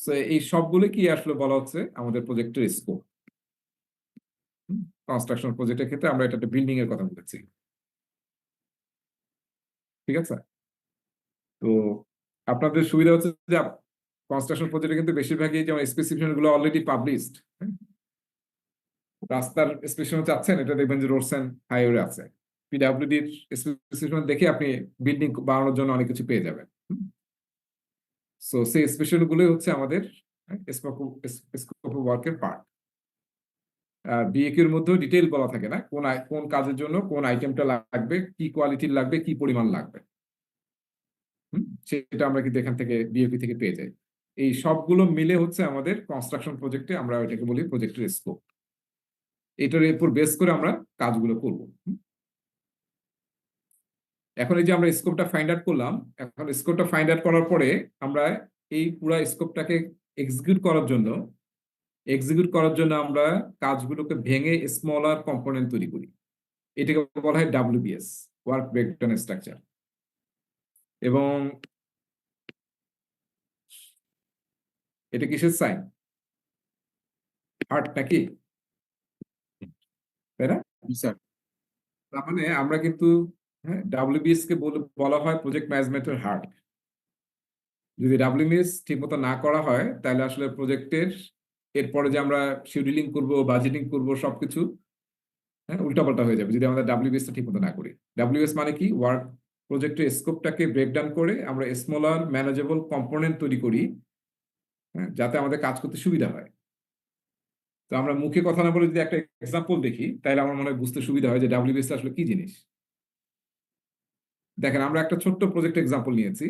সো এই সবগুলো কি আসলে বলা হচ্ছে আমাদের প্রজেক্টের স্কোপ। কনস্ট্রাকশন প্রজেক্টের ক্ষেত্রে আমরা এটা একটা বিল্ডিং এর কথা বলেছি, ঠিক আছে? তো আপনাদের সুবিধা হচ্ছে যে কনস্ট্রাকশন প্রজেক্টে কিন্তু বেশিরভাগই যেমন স্পেসিফিকেশন গুলো অলরেডি পাবলিশড। রাস্তার স্পেসিফিকেশন চাচ্ছেন, এটা দেখবেন যে রোডস এন্ড হাইওয়ে আছে, পিডব্লিউডির স্পেসিফিকেশন দেখে আপনি বিল্ডিং বানানোর জন্য অনেক কিছু পেয়ে যাবেন। সো সেই স্পেসিফিকেশন গুলোই হচ্ছে আমাদের স্কোপ অফ ওয়ার্কের পার্ট। বিএকিউর মধ্যেও ডিটেইল বলা থাকে না, কোন কাজের জন্য কোন আইটেমটা লাগবে, কি কোয়ালিটির লাগবে, কি পরিমাণ লাগবে, সেটা আমরা কিন্তু এখান থেকে বিএকিউ থেকে পেয়ে যাই। এই সবগুলো মিলে হচ্ছে আমাদের কনস্ট্রাকশন প্রজেক্টে আমরা এটাকে বলি প্রজেক্টের স্কোপ। এটার উপর বেস করে আমরা কাজগুলো করব। এখন এই যে আমরা স্কোপটা ফাইন্ড আউট করলাম, এখন স্কোপটা ফাইন্ড আউট করার পরে আমরা এই পুরো স্কোপটাকে এক্সিকিউট করার জন্য আমরা কাজগুলোকে ভেঙে স্মলার কম্পোনেন্ট তৈরি করি। এটাকে বলা হয় ডাব্লিউবিএস, ওয়ার্ক ব্রেকডাউন স্ট্রাকচার। এবং এটা কিসের সাইন? হার্ট নাকি, তাই না? স্যার তার মানে আমরা কিন্তু ডাব্লিউবিএস কে বলা হয় প্রজেক্ট ম্যানেজমেন্টের হার্ট। যদি ডাব্লিউবিএস ঠিক মতো না করা হয় তাহলে আসলে প্রজেক্টের এরপরে যে আমরা শিডিউলিং করব, বাজেটিং করব, সবকিছু উল্টাপাল্টা হয়ে যাবে যদি আমরা ডাব্লিউবিএস টা ঠিক মতো না করি। ডাব্লিউবিএস মানে কি? ওয়ার্ক প্রজেক্টের স্কোপটাকে ব্রেকডাউন করে আমরা স্মলার ম্যানেজেবল কম্পোনেন্ট তৈরি করি, যাতে আমাদের কাজ করতে সুবিধা হয়। তো আমরা মুখে কথা না বলে যদি একটা এক্সাম্পল দেখি তাহলে আমার মনে হয় বুঝতে সুবিধা হয় যে ডাব্লিউবিএস আসলে কি জিনিস। দেখেন, আমরা একটা ছোট্ট প্রজেক্ট এক্সাম্পল নিয়েছি।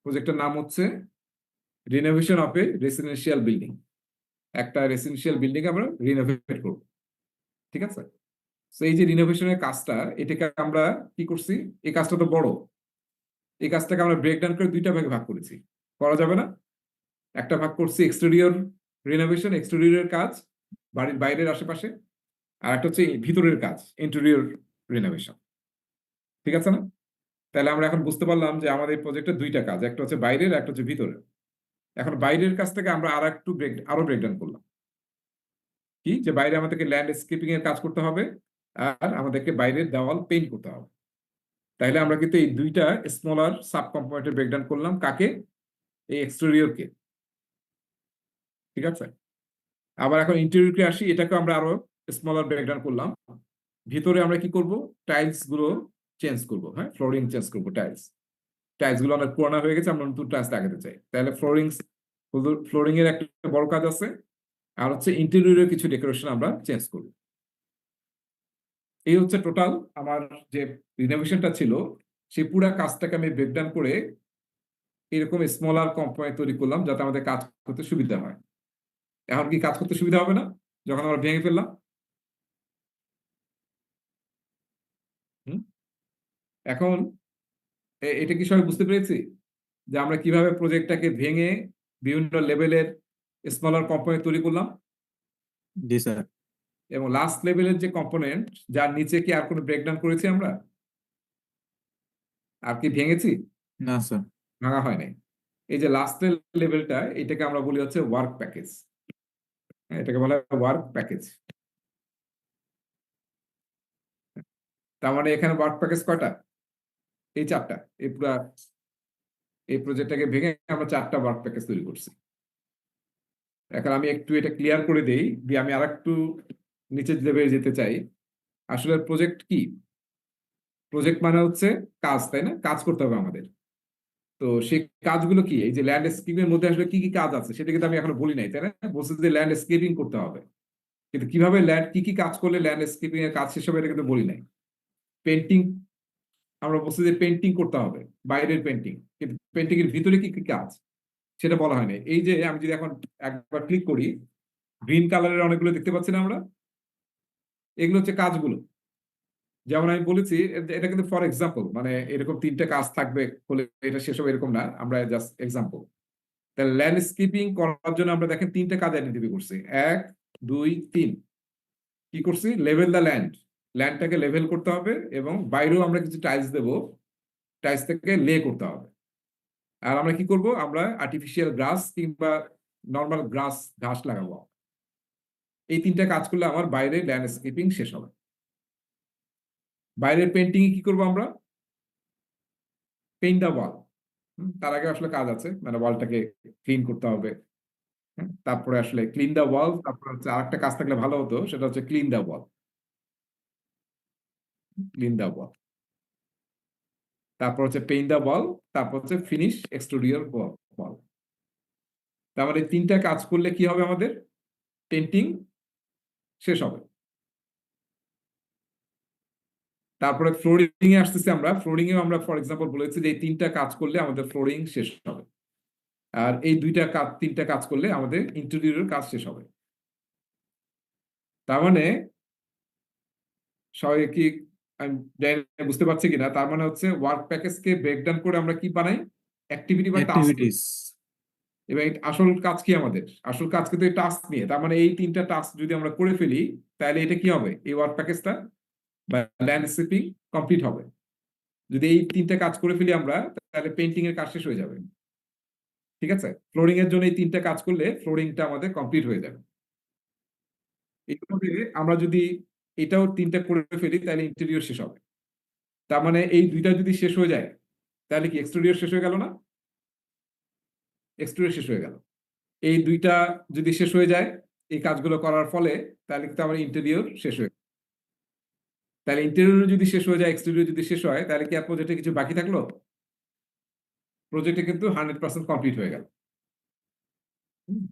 প্রজেক্টের নাম হচ্ছে renovation of A residential building. একটা রেসিডেন্সিয়াল বিল্ডিং আমরা রিনোভেট করব, ঠিক আছে? তো এই যে রিনোভেশনের কাজটা, এটাকে আমরা কি করছি, এই কাজটা তো বড়, এই কাজটাকে আমরা ব্রেকডাউন করে দুইটা ভাগে ভাগ করেছি। করা যাবে না? একটা ভাগ করছি এক্সটেরিয়র রিনোভেশন, এক্সটেরিয়রের কাজ বাড়ির বাইরের আশেপাশে, আর একটা হচ্ছে ভিতরের কাজ, ইন্টেরিয়র রিনোভেশন, ঠিক আছে না? তাহলে আমরা এখন বুঝতে পারলাম যে আমাদের প্রজেক্টের দুইটা কাজ, একটা হচ্ছে বাইরের, একটা হচ্ছে ভিতরের। এখন বাইরের কাজ থেকে আমরা আরো ব্রেকডাউন করলাম, কি যে বাইরে আমাদেরকে ল্যান্ডস্কেপিং এর কাজ করতে হবে আর আমাদেরকে বাইরের দেওয়াল পেইন্ট করতে হবে। তাহলে আমরা কিন্তু এই দুইটা স্মলার সাব কম্পোনেন্টে ব্রেকডাউন করলাম। কাকে? এই এক্সটেরিয়রকে, ঠিক আছে? আবার এখন ইন্টেরিয়রকে আসি, এটাকে আমরা আরো স্মলার ব্রেকডাউন করলাম। ভিতরে আমরা কি করব? টাইলস গুলো চেঞ্জ করব, ফ্লোরিং চেঞ্জ করবো। টাইলস গুলো অনেক পুরানো হয়ে গেছে, আমরা নতুন টাইলস লাগাতে চাই। তাহলে ফ্লোরিং এর একটা বড় কাজ আছে, আর হচ্ছে ইন্টেরিয়রের কিছু ডেকোরেশন আমরা চেঞ্জ করব। এই হচ্ছে টোটাল আমার যে রিনোভেশনটা ছিল, সেই পুরা কাজটাকে আমি ব্রেকডাউন করে এরকম স্মলার কম্পোনেন্ট তৈরি করলাম, যাতে আমাদের কাজ করতে সুবিধা হয়। এখন কি কাজ করতে সুবিধা হবে না যখন আমরা ভেঙে ফেললাম? এখন এটা কি সবাই বুঝতে পেরেছি যে আমরা কিভাবে প্রজেক্টটাকে ভেঙে বিভিন্ন লেভেলের স্মলার কম্পোনেন্ট তৈরি করলাম? জি স্যার। এবং লাস্ট লেভেলের যে কম্পোনেন্ট, যার নিচে কি আর কোনো ব্রেকডাউন করেছি আমরা? আর কি ভেঙেছি? না স্যার। ভাঙা হয় নাই। এই যে লাস্ট লেভেলটা, এটাকে আমরা বলি হচ্ছে ওয়ার্ক প্যাকেজ। এটাকে বলা হয় ওয়ার্ক প্যাকেজ। তার মানে এখানে ওয়ার্ক প্যাকেজ কয়টা? এই চারটা। এই প্রজেক্টটাকে ভেঙে আমরা চারটা ওয়ার্ক প্যাকেজ তৈরি করছি। এখন আমি একটু এটা ক্লিয়ার করে দেই, দিয়ে আমি আরেকটু নিচের লেভেলে যেতে চাই। আসলে প্রজেক্ট কি? প্রজেক্ট মানে হচ্ছে কাজ, তাই না? কাজ করতে হবে আমাদের। তো সেই কাজগুলো কি? এই যে ল্যান্ডস্কেপিং এর মধ্যে আসলে কি কি কাজ আছে সেটা কিন্তু আমি এখনো বলি নাই, তাই না? বলছি যে ল্যান্ডস্কেপিং করতে হবে, কিন্তু কিভাবে কি কি কাজ করলে ল্যান্ডস্কেপিং এর কাজ শেষ হবে এটা কিন্তু বলি নাই। পেন্টিং, আমরা বলছি যে পেন্টিং করতে হবে, বাইরের পেন্টিং, কিন্তু পেন্টিং এর ভিতরে কি কি কাজ সেটা বলা হয়নি। এই যে আমি যদি এখন একবার ক্লিক করি, গ্রিন কালারের অনেকগুলো দেখতে পাচ্ছি না আমরা? এগুলো হচ্ছে কাজগুলো। যেমন আমি বলেছি, এটা কিন্তু ফর এক্সাম্পল, মানে এরকম তিনটা কাজ থাকবে বলে এটা শেষ হবে এরকম না, আমরা জাস্ট এক্সাম্পল। তাহলে ল্যান্ডস্কেপিং করার জন্য আমরা দেখেন তিনটা কাজ আইডেন্টিফাই করছি, 1 2 3। কি করছি? লেভেল দ্য ল্যান্ডটাকে লেভেল করতে হবে, এবং বাইরেও আমরা কিছু টাইলস দেবো, টাইলস থেকে লে করতে হবে। আর আমরা কি করব? আমরা আর্টিফিশিয়াল গ্রাস কিংবা নর্মাল ঘাস লাগাবো। এই তিনটা কাজ করলে আমার বাইরে ল্যান্ডস্কেপিং শেষ হবে। বাইরের পেন্টিং কি করব আমরা? পেইন্ট দা ওয়াল। তার আগে আসলে কাজ আছে, মানে ওয়ালটাকে ক্লিন করতে হবে। তারপরে আসলে ক্লিন দা ওয়াল, তারপরে হচ্ছে আরেকটা কাজ থাকলে ভালো হতো, সেটা হচ্ছে ক্লিন দা ওয়াল। তারপর হচ্ছে পেইন্ট দা ওয়াল, তারপর হচ্ছে ফিনিশ এক্সটেরিয়র ওয়াল। তার মানে তিনটা কাজ করলে কি হবে? আমাদের পেন্টিং শেষ হবে। তারপরে ফ্লোরিং এ আসতেছি আমরা। ফ্লোরিং এও আমরা ফর এক্সাম্পল বলেছি যে এই তিনটা কাজ করলে আমাদের ফ্লোরিং শেষ হবে, আর এই তিনটা কাজ করলে আমাদের ইন্টেরিয়রের কাজ শেষ হবে। তার মানে সবাই কি আমি জানি না বুঝতে পারছি কিনা, তার মানে হচ্ছে ওয়ার্ক প্যাকেজকে ব্রেকডাউন করে আমরা কি বানাই? অ্যাক্টিভিটি বা টাস্ক। অ্যাক্টিভিটিস। এবং আসল কাজ কি আমাদের? আসল কাজ কিন্তু এই টাস্ক নিয়ে। তার মানে এই তিনটা টাস্ক যদি আমরা করে ফেলি, তাহলে এটা কি হবে? এই ওয়ার্ক প্যাকেজটা বা ল্যান্ডস্কেপিং কমপ্লিট হবে। যদি এই তিনটা কাজ করে ফেলি আমরা, তাহলে পেইন্টিং এর কাজ শেষ হয়ে যাবে। ঠিক আছে, ফ্লোরিং এর জন্য এই 3টা কাজ করলে ফ্লোরিংটা আমাদের কমপ্লিট হয়ে যাবে। এইভাবে আমরা যদি এটাও 3টা করে ফেলি তাহলে ইন্টেরিয়র শেষ হবে। তার মানে এই 2টা যদি শেষ হয়ে যায় তাহলে কি এক্সটেরিয়র শেষ হয়ে গেল না? এক্সটেরিয়র শেষ হয়ে গেল। এই 2টা যদি শেষ হয়ে যায় এই কাজগুলো করার ফলে, তাহলে কিন্তু আমার ইন্টেরিয়র শেষ হয়ে গেল। তাহলে ইন্টেরিয়র যদি শেষ হয়ে যায়, এক্সটেরিয়র যদি শেষ হয়, তাহলে কি আর প্রজেক্টে কিছু বাকি থাকলো? প্রজেক্টে কিন্তু 100% কমপ্লিট হয়ে গেল। হুম।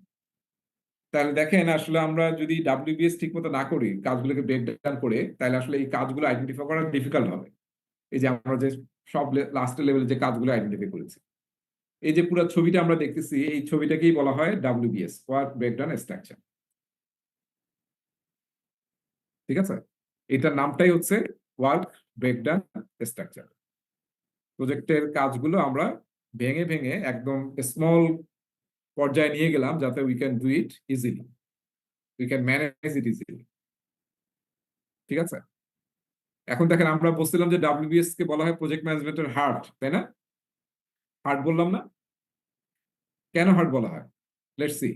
তাহলে দেখেন আসলে আমরা যদি WBS ঠিক মতো না করি, কাজগুলোকে ব্রেক ডাউন করে, তাহলে আসলে এই কাজগুলো আইডেন্টিফাই করা ডিফিকাল্ট হবে। এই যে আমরা যে সব লাস্টের লেভেলে যে কাজগুলো আইডেন্টিফাই করেছি, এই যে পুরো ছবিটা আমরা দেখতেছি, এই ছবিটাকেই বলা হয় WBS, ওয়ার্ক ব্রেকডাউন স্ট্রাকচার। ঠিক আছে, এটার নামটাই হচ্ছে ওয়ার্ক ব্রেকডাউন স্ট্রাকচার। প্রজেক্টের কাজগুলো আমরা ভেঙে ভেঙে একদম স্মল পর্যায়ে নিয়ে গেলাম, যাতে we can do it easily, we can manage it easily. ঠিক আছে, এখন দেখেন আমরা বলছিলাম যে WBS কে বলা হয় প্রজেক্ট ম্যানেজমেন্টের হার্ট, তাই না? হার্ট বললাম না? কেন হার্ট বলা হয়? Let's see.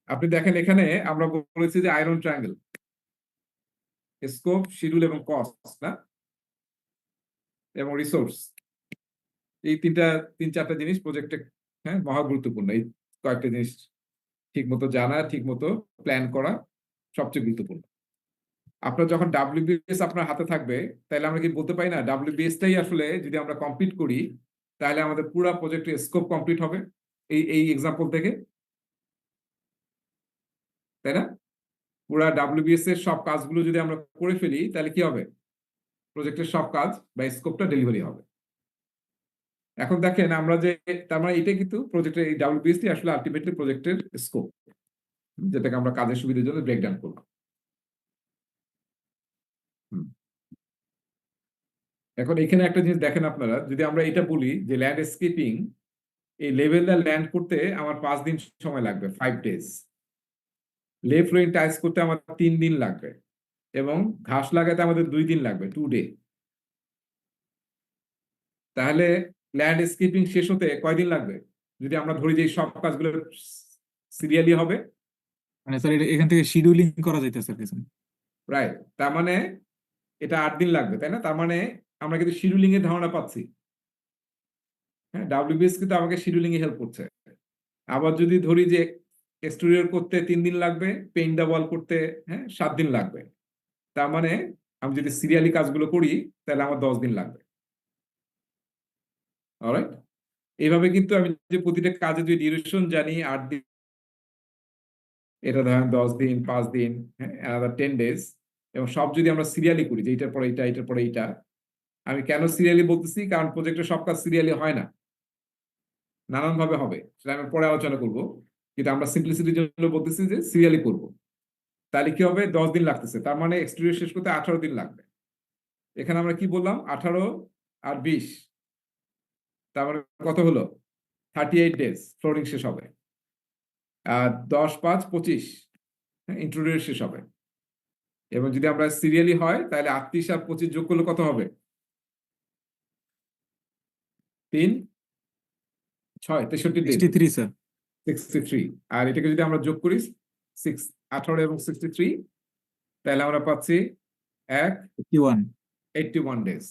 আপনি দেখেন এখানে আমরা বলেছি যে আয়রন ট্রায়াঙ্গেল, স্কোপ, শিডিউল এবং কস্ট, না? এবং রিসোর্স, এই 3-4টা জিনিস প্রজেক্টে মহা গুরুত্বপূর্ণ। এই কয়েকটা জিনিস ঠিক মতো জানা, ঠিক মতো প্ল্যান করা সবচেয়ে গুরুত্বপূর্ণ। আপনার যখন WBS আপনার হাতে থাকবে, তাহলে আমরা কি বলতে পারি না WBS টাই আসলে যদি আমরা কমপ্লিট করি, তাহলে আমাদের পুরো প্রজেক্টের স্কোপ কমপ্লিট হবে এই এক্সাম্পল থেকে, তাই না? পুরা WBS এর সব কাজগুলো যদি আমরা করে ফেলি, তাহলে কি হবে? প্রজেক্টের সব কাজ বা স্কোপটা ডেলিভারি হবে। এখন দেখেন আমরা যে, তার মানে এটা কিন্তু প্রজেক্টের এই WBS টি আসলে আলটিমেটলি প্রজেক্টের স্কোপ, যেটাকে আমরা কাজের সুবিধার জন্য ব্রেকডাউন করলাম। এখন এখানে একটা জিনিস দেখেন আপনারা, যদি আমরা এটা বলি যে ল্যান্ডস্কেপিং, এই লেভেলটা ল্যান্ড করতে আমার 5 দিন সময় লাগবে, 5 ডেজ। লে ফ্লোরিং টাইলস করতে আমার 3 দিন লাগবে, এবং ঘাস লাগাতে আমাদের 2 দিন লাগবে, 2 ডে। তাহলে ল্যান্ডস্কেপিং শেষ হতে কয়দিন লাগবে যদি আমরা ধরি যে এই সব কাজগুলো সিরিয়ালি হবে? মানে স্যার এখান থেকে শিডিউলিং করা যাইতেছে স্যার কিছু। রাইট, তার মানে এটা 8 দিন লাগবে, তাই না? তার মানে আমরা কিন্তু শিডিউলিং এর ধারণা পাচ্ছি। হ্যাঁ, WBS কিন্তু আমাকে শিডিউলিং এ হেল্প করছে। আবার যদি ধরি যে এক্সটেরিয়র করতে 3 দিন লাগবে, পেইন্ট দা ওয়াল করতে 7 দিন লাগবে, তার মানে আমি যদি সিরিয়ালি কাজগুলো করি তাহলে আমার 10 দিন লাগবে। অলরাইট, এইভাবে কিন্তু আমি যে প্রতিটা কাজে যদি ডিউরেশন জানি 8 দিন, এটা ধরেন 10 দিন, 5 দিন, another 10 ডেজ, এবং সব যদি আমরা সিরিয়ালি করি যে এটার পরে এটা, এটার পরে এইটা। আমি কেন সিরিয়ালি বলতেছি? কারণ প্রজেক্টের সব কাজ সিরিয়ালি হয় না, নানান ভাবে হবে, সেটা আমি পরে আলোচনা করব। কিন্তু আমরা সিম্পলিসিটির জন্য বলতেছি যে সিরিয়ালি করব। তাহলে কি হবে? 10 দিন লাগতেছে, তার মানে এক্সটেরিয়র শেষ করতে 18 দিন লাগবে। এখানে আমরা কি বললাম? 18 আর 20, তার মানে কত হলো? 38 ডেজ ফ্লোরিং শেষ হবে। আর 10, 5, 25 ইন্টেরিয়র শেষ হবে। এবং যদি আমরা সিরিয়ালি হয় তাহলে 38 আর 25 যোগ করলে কত হবে? 3, 6, 63 ডেজ, 63 স্যার। 63। আর এটাকে যদি আমরা যোগ করি 18 এবং 63, তাহলে আমরা পাচ্ছি 81 ডেজ।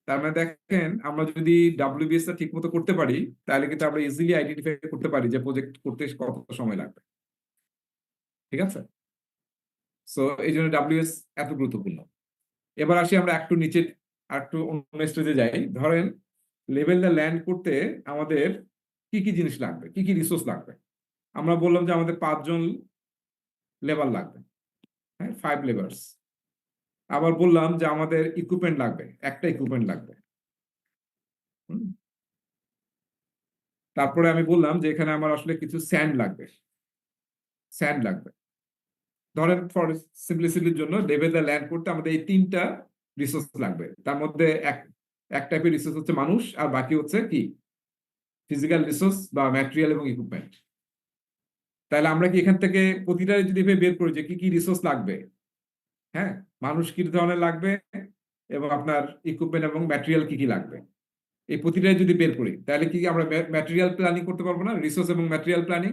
তার মানে দেখেন আমরা যদি WBS টা ঠিক মতো করতে পারি, তাহলে কিন্তু আমরা ইজিলি আইডেন্টিফাই করতে পারি যে প্রজেক্ট করতে কত সময় লাগবে। ঠিক আছে, সো এই জন্য WBS এত গুরুত্বপূর্ণ। এবার আসি আমরা একটু নিচে, একটু অন্য স্টেজে যাই। ধরেন লেভেলটা ল্যান্ড করতে আমাদের কি কি জিনিস লাগবে, কি কি রিসোর্স লাগবে? আমরা বললাম যে আমাদের 5 জন লেবার লাগবে, 5 লেবার্স। আবার বললাম যে আমাদের ইকুইপমেন্ট লাগবে, একটা ইকুইপমেন্ট লাগবে। তারপরে আমি বললাম যে এখানে আমার আসলে কিছু স্যান্ড লাগবে, স্যান্ড লাগবে। ধরেন ফর সিম্পলিসিটির জন্য লেভেলটা ল্যান্ড করতে আমাদের এই 3টা রিসোর্স লাগবে। তার মধ্যে এক টাইপের রিসোর্স হচ্ছে মানুষ, আর বাকি হচ্ছে কি? ফিজিক্যাল রিসোর্স বা ম্যাটেরিয়াল এবং ইকুইপমেন্ট। তাহলে আমরা কি এখান থেকে প্রতিটা যদি বের করি যে কি কি রিসোর্স লাগবে, মানুষ কি ধরনের লাগবে এবং আপনার ইকুইপমেন্ট এবং ম্যাটেরিয়াল কি কি লাগবে, এই প্রতিটাই যদি বের করি তাহলে কি আমরা ম্যাটেরিয়াল প্ল্যানিং করতে পারবো না? রিসোর্স এবং ম্যাটেরিয়াল প্ল্যানিং,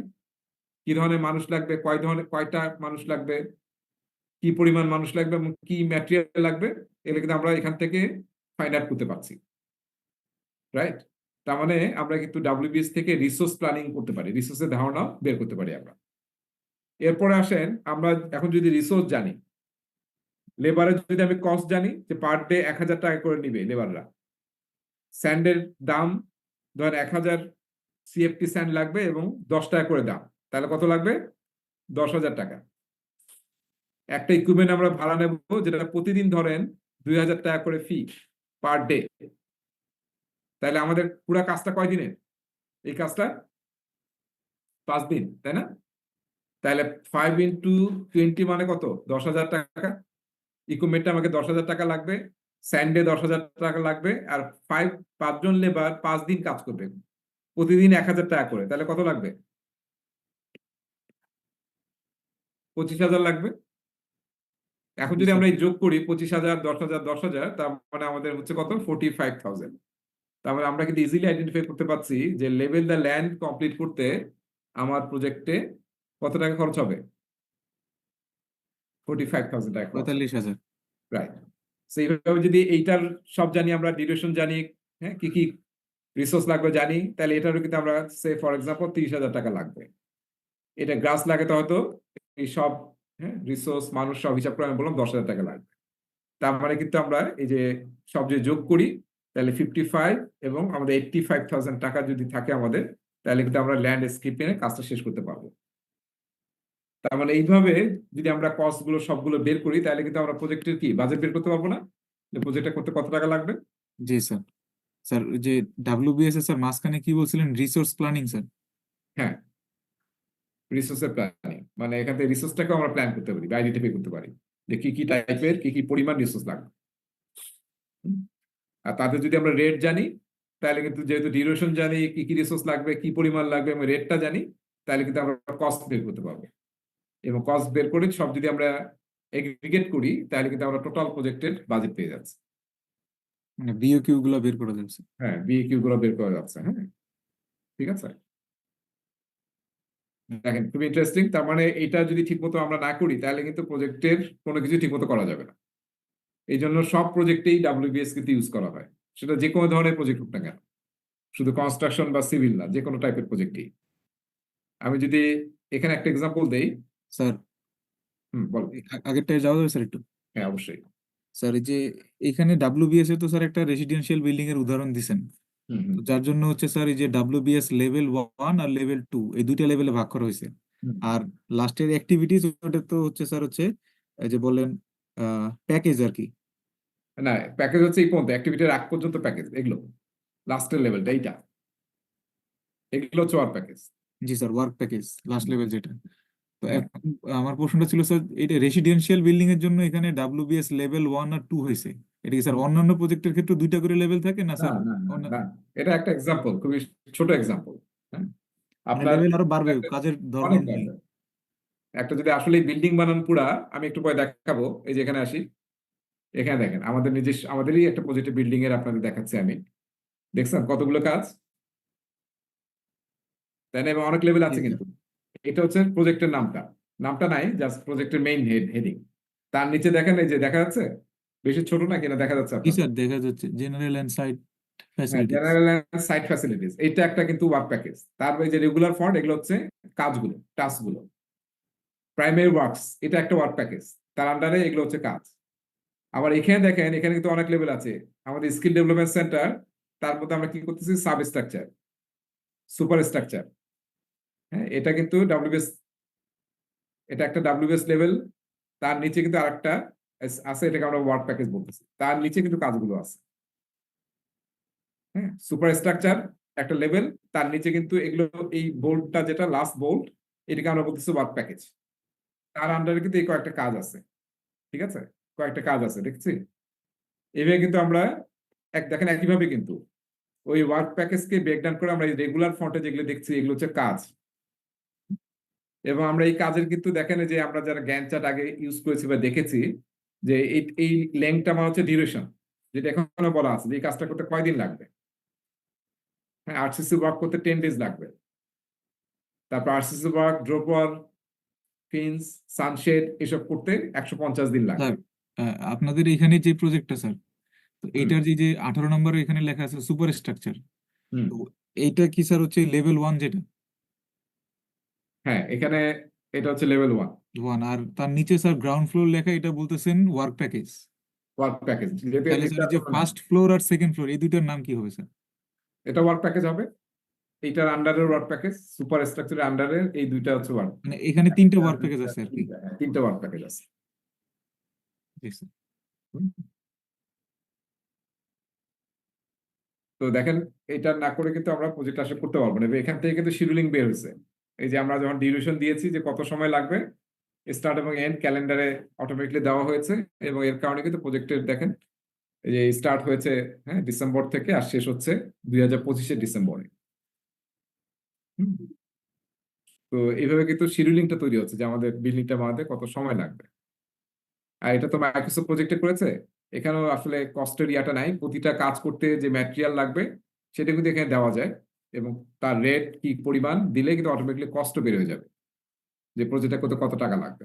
কি ধরনের মানুষ লাগবে, কয়টা মানুষ লাগবে, কি পরিমাণ মানুষ লাগবে এবং কি ম্যাটেরিয়াল লাগবে, এগুলো কিন্তু আমরা এখান থেকে ফাইন্ড আউট করতে পারছি, রাইট? তার মানে আমরা কিন্তু WBS থেকে রিসোর্স প্ল্যানিং করতে পারি, রিসোর্সের ধারণা বের করতে পারি আমরা। এরপরে আসেন, আমরা এখন যদি রিসোর্স জানি, লেবারের যদি আমি কস্ট জানি যে পার ডে 1000 টাকা করে নিবে লেবাররা, স্যান্ডের দাম ধরেন 1000 CFT স্যান্ড লাগবে এবং 10 টাকা করে দাম, তাহলে কত লাগবে? 10,000 টাকা। একটা ইকুইপমেন্ট আমরা ভাড়া নেব যেটা প্রতিদিন ধরেন 2000 টাকা করে ফি পার ডে, তাহলে আমাদের পুরো কাজটা কয় দিনের? এই কাজটা 5 দিন, তাই না? তাহলে 5 into 20 মানে কত? 10,000 টাকা। ইকুইপমেন্টটা আমাকে 10,000 টাকা লাগবে, স্যান্ডে 10,000 টাকা লাগবে, আর 5 জন লেবার 5 দিন কাজ করবে, প্রতিদিন 1000 টাকা করে, তাহলে কত লাগবে? 25,000 লাগবে। এখন যদি আমরা এই যোগ করি 25,000, 10,000, 10,000, তার মানে আমাদের হচ্ছে কত? 45,000। তার মানে আমরা কিন্তু ইজিলি আইডেন্টিফাই করতে পারছি যে লেভেল দ্য ল্যান্ড কমপ্লিট করতে আমার প্রজেক্টে কত টাকা খরচ হবে? 45,000 টাকা খরচ হবে। 45,000। রাইট। সেইভাবে যদি এইটার সব জানি, আমরা ডিউরেশন জানি, হ্যাঁ, কি কি রিসোর্স লাগবে জানি, তাহলে এটারও কিন্তু আমরা সে ফর এক্সাম্পল 30,000 টাকা লাগবে। এটা গ্রাস লাগে তো হয়তো এই সব, হ্যাঁ, রিসোর্স মানুষ সব হিসাব করে আমি বললাম 10,000 টাকা লাগবে। তার মানে কিন্তু আমরা এই যে সব যে যোগ করি তাহলে 55 এবং আমাদের 85,000 টাকা যদি থাকে আমাদের, তাহলে কিন্তু আমরা ল্যান্ড স্ক্রিপিং এর কাজটা শেষ করতে পারবো। তার মানে এইভাবে যদি আমরা কস্ট গুলো সবগুলো বের করি তাহলে কিন্তু আমরা প্রজেক্টের কি বাজেট বের করতে পারবো না, যে প্রজেক্টটা করতে কত টাকা লাগবে। জি স্যার। স্যার ওই যে WBS এর স্যার মাঝখানে কি বলছিলেন, রিসোর্স প্ল্যানিং স্যার? হ্যাঁ, রিসোর্সের প্ল্যানিং মানে এখান থেকে রিসোর্সটাকে আমরা প্ল্যান করতে পারি বা আইডেন্টিফাই করতে পারি যে কি কি টাইপের কি কি পরিমাণ রিসোর্স লাগবে। আর তাদের যদি আমরা রেট জানি তাহলে কিন্তু, যেহেতু ডিউরেশন জানি, কি কি রিসোর্স লাগবে, কি পরিমাণ লাগবে এবং রেটটা জানি, তাহলে কিন্তু আমরা কস্ট বের করতে পারবো। এবং কস্ট বের করে সব যদি আমরা এগ্রিগেট করি তাহলে কিন্তু আমরা টোটাল প্রজেক্টের বাজেট পেয়ে যাচ্ছি। মানে BOQ গুলো বের করা যাচ্ছে। হ্যাঁ, বিএকিউ গুলো বের করা যাচ্ছে। হ্যাঁ, ঠিক আছে। দেখেন খুবই ইন্টারেস্টিং। তার মানে এটা যদি ঠিকমতো আমরা না করি তাহলে কিন্তু প্রজেক্টের কোনো কিছু ঠিকমতো করা যাবে না। এই জন্য সব প্রজেক্টেই WBS কিন্তু ইউজ করা হয়, সেটা যে কোনো ধরনের প্রজেক্ট হোক না কেন, শুধু কনস্ট্রাকশন বা সিভিল না, যে কোনো টাইপের প্রজেক্টেই। আমি যদি এখানে একটা এক্সাম্পল দেই। স্যার বল। আগেরটায় যাওয়া যাবে স্যার একটু? হ্যাঁ, অবশ্যই। স্যার এই যে এখানে WBS এ তো স্যার একটা রেসিডেন্সিয়াল বিল্ডিং এর উদাহরণ দিছেন, হুম তো যার জন্য হচ্ছে স্যার এই যে WBS লেভেল 1 আর লেভেল 2 এই দুইটা লেভেলে ভাগ করা হয়েছে। হুম। আর লাস্টের অ্যাক্টিভিটিস ওটা তো হচ্ছে স্যার হচ্ছে এই যে বললেন প্যাকেজ আর কি। না, প্যাকেজ হচ্ছে এই পর্যন্ত, অ্যাক্টিভিটির আগ পর্যন্ত প্যাকেজ, এগুলো লাস্টের লেভেলটা এইটা, এগুলো হচ্ছে ওয়ার্ক প্যাকেজ। জি sir, work package last level যেটা। তো এখন আমার প্রশ্নটা ছিল স্যার, এটা রেসিডেন্সিয়াল বিল্ডিং এর জন্য এখানে WBS লেভেল 1 আর 2 হয়েছে, এটা কি স্যার অন্যান্য প্রজেক্টের ক্ষেত্রে দুইটা করে লেভেল থাকে না না স্যার? না না না, এটা একটা এক্সাম্পল, খুবই ছোট এক্সাম্পল। হ্যাঁ, আপনার লেভেল আরো বাড়বে কাজের ধরন অনেক অনুযায়ী। বাড়বে। একটা যদি আসলে বিল্ডিং বানান পুরা, আমি একটু পরে দেখাবো, এই যে এখানে আসি, এখানে দেখেন আমাদের নিজস্ব, আমাদেরই একটা প্রজেক্টের বিল্ডিং এর আপনাদের দেখাচ্ছি আমি। দেখছেন কতগুলো কাজ, তাই না? এবং অনেক লেভেল আছে জি, কিন্তু। এটা হচ্ছে প্রজেক্টের নামটা, নামটা নাই, জাস্ট প্রজেক্টের মেইন হেডিং। তার নিচে দেখেন এই যে দেখা যাচ্ছে, বেশি ছোট নাকি না দেখা যাচ্ছে জি আপনার? স্যার দেখা যাচ্ছে জেনারেল এন্ড সাইট হ্যাঁ, ফ্যাসিলিটিস। জেনারেল সাইট ফ্যাসিলিটিস, এইটা একটা কিন্তু ওয়ার্ক প্যাকেজ। তারপরে যে রেগুলার ফন্ট, এগুলো হচ্ছে কাজগুলো, টাস্কগুলো। প্রাইমারি ওয়ার্কস, এটা একটা ওয়ার্ক প্যাকেজ, তার আন্ডারে এগুলো হচ্ছে কাজ। আবার এখানে দেখেন, এখানে কিন্তু অনেক লেভেল আছে। আমাদের স্কিল ডেভেলপমেন্ট সেন্টার, তার মধ্যে আমরা কি করতেছি, সাব স্ট্রাকচার, সুপার স্ট্রাকচার। হ্যাঁ, এটা কিন্তু WBS, এটা একটা WBS লেভেল। তার নিচে কিন্তু আরেকটা আছে, এটাকে আমরা ওয়ার্ক প্যাকেজ বলতেছি। তার নিচে কিন্তু কাজগুলো আছে। হ্যাঁ, সুপার স্ট্রাকচার একটা লেভেল, তার নিচে কিন্তু এগুলো, এই বোল্টটা যেটা লাস্ট বোল্ট, এটাকে আমরা বলতেছি ওয়ার্ক প্যাকেজ। তার আন্ডারে কিন্তু এই কয়েকটা কাজ আছে, ঠিক আছে, কয়েকটা কাজ আছে, দেখছি। এইভাবে কিন্তু আমরা দেখেন একইভাবে কিন্তু ওই ওয়ার্ক প্যাকেজকে ব্রেকডাউন করে আমরা রেগুলার ফন্টে যেগুলো দেখছি এগুলো হচ্ছে কাজ। এবং আমরা এই কাজের কিন্তু দেখেন যে আমরা যারা গ্যান্ট চার্ট আগে ইউজ করেছি বা দেখেছি, যে এই লেংথটা মানে হচ্ছে ডিউরেশন, যেটা এখনো বলা আছে যে এই কাজটা করতে কয়দিন লাগবে। হ্যাঁ, আরসিসি ওয়ার্ক করতে 10 ডেজ লাগবে। তারপর আরসিসি ওয়ার্ক, ড্রপ ওয়াল, ফিন্স, সানশেড এসব করতে 150 দিন লাগবে। স্যার আপনাদের এখানে যে প্রজেক্টটা স্যার, তো হুম। এইটার যে 18 নম্বরে এখানে লেখা আছে সুপার স্ট্রাকচার, হুম। তো এইটা কি স্যার হচ্ছে লেভেল 1 যেটা হ্যাঁ, এখানে এটা হচ্ছে লেভেল 1, আর তার নিচে স্যার গ্রাউন্ড ফ্লোর লেখা, এটা বলতেছেন ওয়ার্ক প্যাকেজ। Work package. তাহলে স্যার এই যে ফার্স্ট ফ্লোর আর সেকেন্ড ফ্লোর এই দুইটার নাম কি হবে স্যার? এটা ওয়ার্ক প্যাকেজ হবে, এইটার আন্ডারের ওয়ার্ক প্যাকেজ, সুপার স্ট্রাকচারের আন্ডারে এই দুইটা হচ্ছে ওয়ার্ক। মানে এখানে 3টা ওয়ার্ক প্যাকেজ আছে আর কি। 3টা ওয়ার্ক প্যাকেজ আছে। জি স্যার। হুম। তো দেখেন, এটা না করে কিন্তু আমরা প্রজেক্ট আসলে করতে পারবো না। এবার এখান থেকে কিন্তু শিডিউলিং বের হয়েছে। এই যে আমরা যখন ডিউরেশন দিয়েছি যে কত সময় লাগবে, স্টার্ট এবং এন্ড ক্যালেন্ডারে অটোমেটিকলি দেওয়া হয়েছে, এবং এর কারণে কিন্তু প্রজেক্টের দেখেন এই যে স্টার্ট হয়েছে হ্যাঁ ডিসেম্বর থেকে, আর শেষ হচ্ছে 2025-এর ডিসেম্বরে। হুম। তো এইভাবে কিন্তু শিডিউলিংটা তৈরি হচ্ছে যে আমাদের বিল্ডিংটা বানাতে কত সময় লাগবে। আর এটা তো মাইক্রোসফট প্রজেক্টে করেছে, এখানেও আসলে কস্টের ইয়াটা নাই। প্রতিটা কাজ করতে যে ম্যাটেরিয়াল লাগবে সেটা কিন্তু এখানে দেওয়া যায়, এবং তার রেট কি পরিমাণ দিলে কিন্তু অটোমেটিকলি কস্টও বের হয়ে যাবে, যে প্রজেক্টটা করতে কত টাকা লাগবে।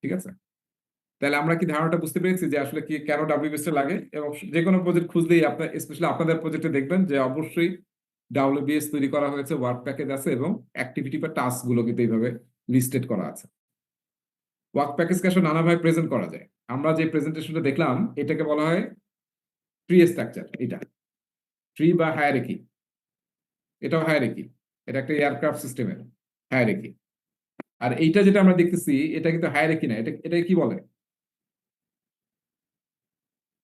ঠিক আছে, তাহলে আমরা কি ধারণাটা বুঝতে পেরেছি যে আসলে কি কেন ডাব্লিউবিএস লাগে। এবং যে কোনো প্রজেক্ট খুঁজলেই আপনার, স্পেশালি আপনাদের প্রজেক্টে দেখবেন যে অবশ্যই ডাব্লিউবিএস তৈরি করা হয়েছে, ওয়ার্ক প্যাকেজ আছে, এবং অ্যাক্টিভিটি বা টাস্ক গুলো কিন্তু এইভাবে লিস্টেড করা আছে। ওয়ার্ক প্যাকেজকে আসলে নানাভাবে প্রেজেন্ট করা যায়। আমরা যে প্রেজেন্টেশনটা দেখলাম এটাকে বলা হয় ট্রি স্ট্রাকচার। এটা ট্রি বা হায়ারার্কি, এটাও হায়ারার্কি। এটা একটা এয়ারক্রাফট সিস্টেমের হায়ারার্কি। আর এইটা যেটা আমরা দেখতেছি এটা কিন্তু হায়ারার্কি না, এটা কি বলে,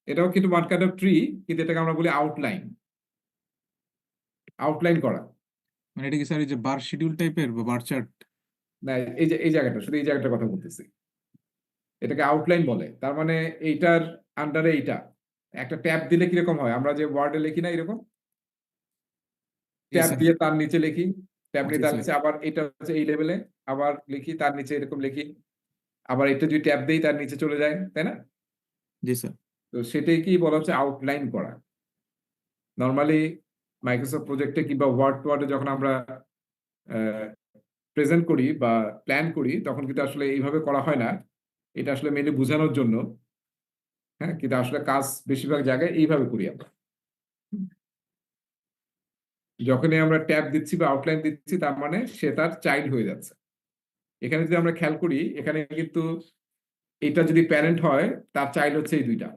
এটাও কিন্তু ওয়ান কাইন্ড অফ ট্রি, কিন্তু এটাকে আমরা বলি আউটলাইন। আউটলাইন করা। মানে এটা কি স্যার এই যে বার শিডিউল টাইপের বা বার চার্ট? না, এই যে এই জায়গাটা, শুধু এই জায়গাটার কথা বলতেছি, এটাকে আউটলাইন বলে। তার মানে এইটার আন্ডারে এইটা একটা ট্যাব দিলে কিরকম হয়, আমরা যে ওয়ার্ডে লিখি না এরকম, ট্যাব দিয়ে তার নিচে লিখি, ট্যাব নিয়ে তার নিচে আবার এটা হচ্ছে এই লেভেলে, আবার লিখি তার নিচে এরকম লিখি, আবার এটা যদি ট্যাব দেই তার নিচে চলে যায়, তাই না? জি স্যার। তো সেটাই কি বলা হচ্ছে আউটলাইন করা। নর্মালি মাইক্রোসফট প্রজেক্টে কিংবা ওয়ার্ডে যখন আমরা প্রেজেন্ট করি বা প্ল্যান করি তখন কিন্তু আসলে এইভাবে করা হয় না। এটা আসলে মেনলি বোঝানোর জন্য। হ্যাঁ, কিন্তু আসলে কাজ বেশিরভাগ জায়গায় এইভাবে করি আমরা। যখনই আমরা ট্যাব দিচ্ছি বা আউটলাইন দিচ্ছি তার মানে সে তার চাইল্ড হয়ে যাচ্ছে। এখানে যদি আমরা খেয়াল করি, এখানে কিন্তু এটা যদি প্যারেন্ট হয় তার চাইল্ড হচ্ছে এই দুইটা,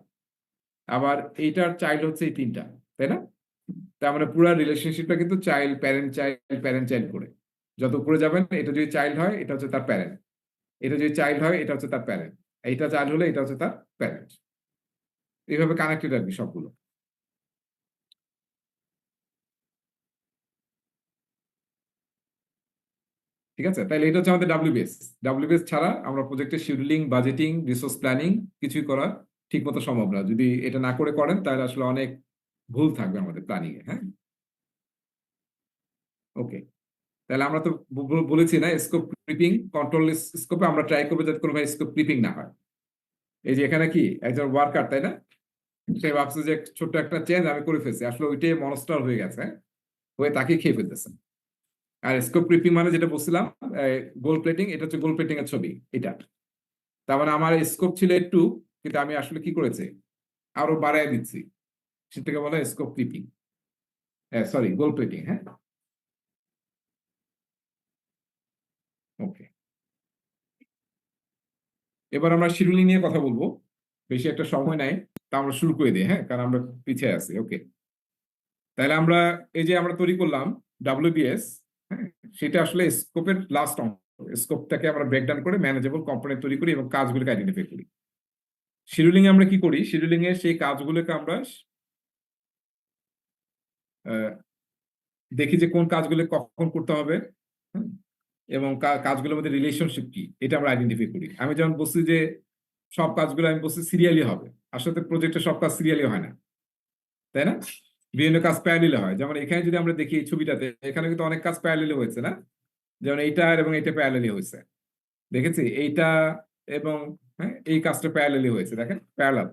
আবার এইটার চাইল্ড হচ্ছে এই তিনটা, তাই না? তার মানে পুরো রিলেশনশিপটা কিন্তু চাইল্ড প্যারেন্ট চাইল্ড করে। যত উপরে যাবেন, এটা যদি চাইল্ড হয় এটা হচ্ছে তার প্যারেন্ট, এটা যদি চাইল্ড হয় এটা হচ্ছে তার প্যারেন্ট, এইটা চাইল্ড হলে এটা হচ্ছে তার প্যারেন্ট। এইভাবে কানেক্টেড আর কি সবগুলো। ঠিক আছে, তাহলে এটা হচ্ছে আমাদের ডাব্লিউবিএস ছাড়া আমরা প্রজেক্টের শিডিউলিং, বাজেটিং, রিসোর্স প্ল্যানিং কিছুই করা ঠিক মতো সম্ভব না। যদি এটা না করে করেন তাহলে আসলে অনেক ভুল থাকবে আমাদের প্ল্যানিং এ। হ্যাঁ, ওকে, তাহলে আমরা তো বলেছি না স্কোপ ক্রিপিং, কন্ট্রোল স্কোপে আমরা ট্রাই করবো যাতে কোনো ভাই স্কোপ ক্রিপিং না হয়। এই যে এখানে কি একজন ওয়ার্কার, তাই না, সে ভাবছে যে ছোট্ট একটা চেঞ্জ আমি করে ফেলছি, আসলে ওইটাই মনস্টার হয়ে গেছে, হয়ে তাকে খেয়ে ফেলতেছে। আর স্কোপ ক্রিপিং মানে যেটা বলছিলাম গোল প্লেটিং, এটা হচ্ছে গোল প্লেটিং এর ছবি এটা। তার মানে আমার স্কোপ ছিল একটু, কিন্তু আমি আসলে কি করেছি আরো বাড়ায় দিচ্ছি, সেটাকে বলা হয় scope creeping, sorry gold plating. হ্যাঁ, ওকে, এবার আমরা শিডিউলিং নিয়ে কথা বলবো। বেশি একটা সময় নাই, তা আমরা শুরু করে দিই। হ্যাঁ, কারণ আমরা পিছিয়ে আছি। ওকে, তাহলে আমরা এই যে আমরা তৈরি করলাম ডাব্লিউবিএস, হ্যাঁ, সেটা আসলে স্কোপের লাস্ট অংশ। স্কোপটাকে আমরা ব্রেকডাউন করে ম্যানেজেবল কম্পোনেন্ট তৈরি করি এবং কাজগুলোকে আইডেন্টিফাই করি। শিডিউলিং আমরা কি করি, শিডিউলিং এর সেই কাজগুলোকে আমরা দেখি যে কোন কাজগুলো কখন করতে হবে, এবং কাজগুলোর মধ্যে রিলেশনশিপ কি এটা আমরা আইডেন্টিফাই করি। আমি যেমন বলছি যে সব কাজগুলো আমি বলছি সিরিয়ালি হবে, আসলে প্রজেক্টে সব কাজ সিরিয়ালি হয় না, তাই না? বিভিন্ন কাজ প্যারালেলে হয়। যেমন এখানে যদি আমরা দেখি এই ছবিটাতে, এখানে কিন্তু অনেক কাজ প্যারালেলে হয়েছে না, যেমন এইটা এবং এইটা প্যারালেলি হয়েছে, দেখেছি এইটা এবং হ্যাঁ এই কাজটা প্যারালেলি হয়েছে, দেখেন প্যারালাল।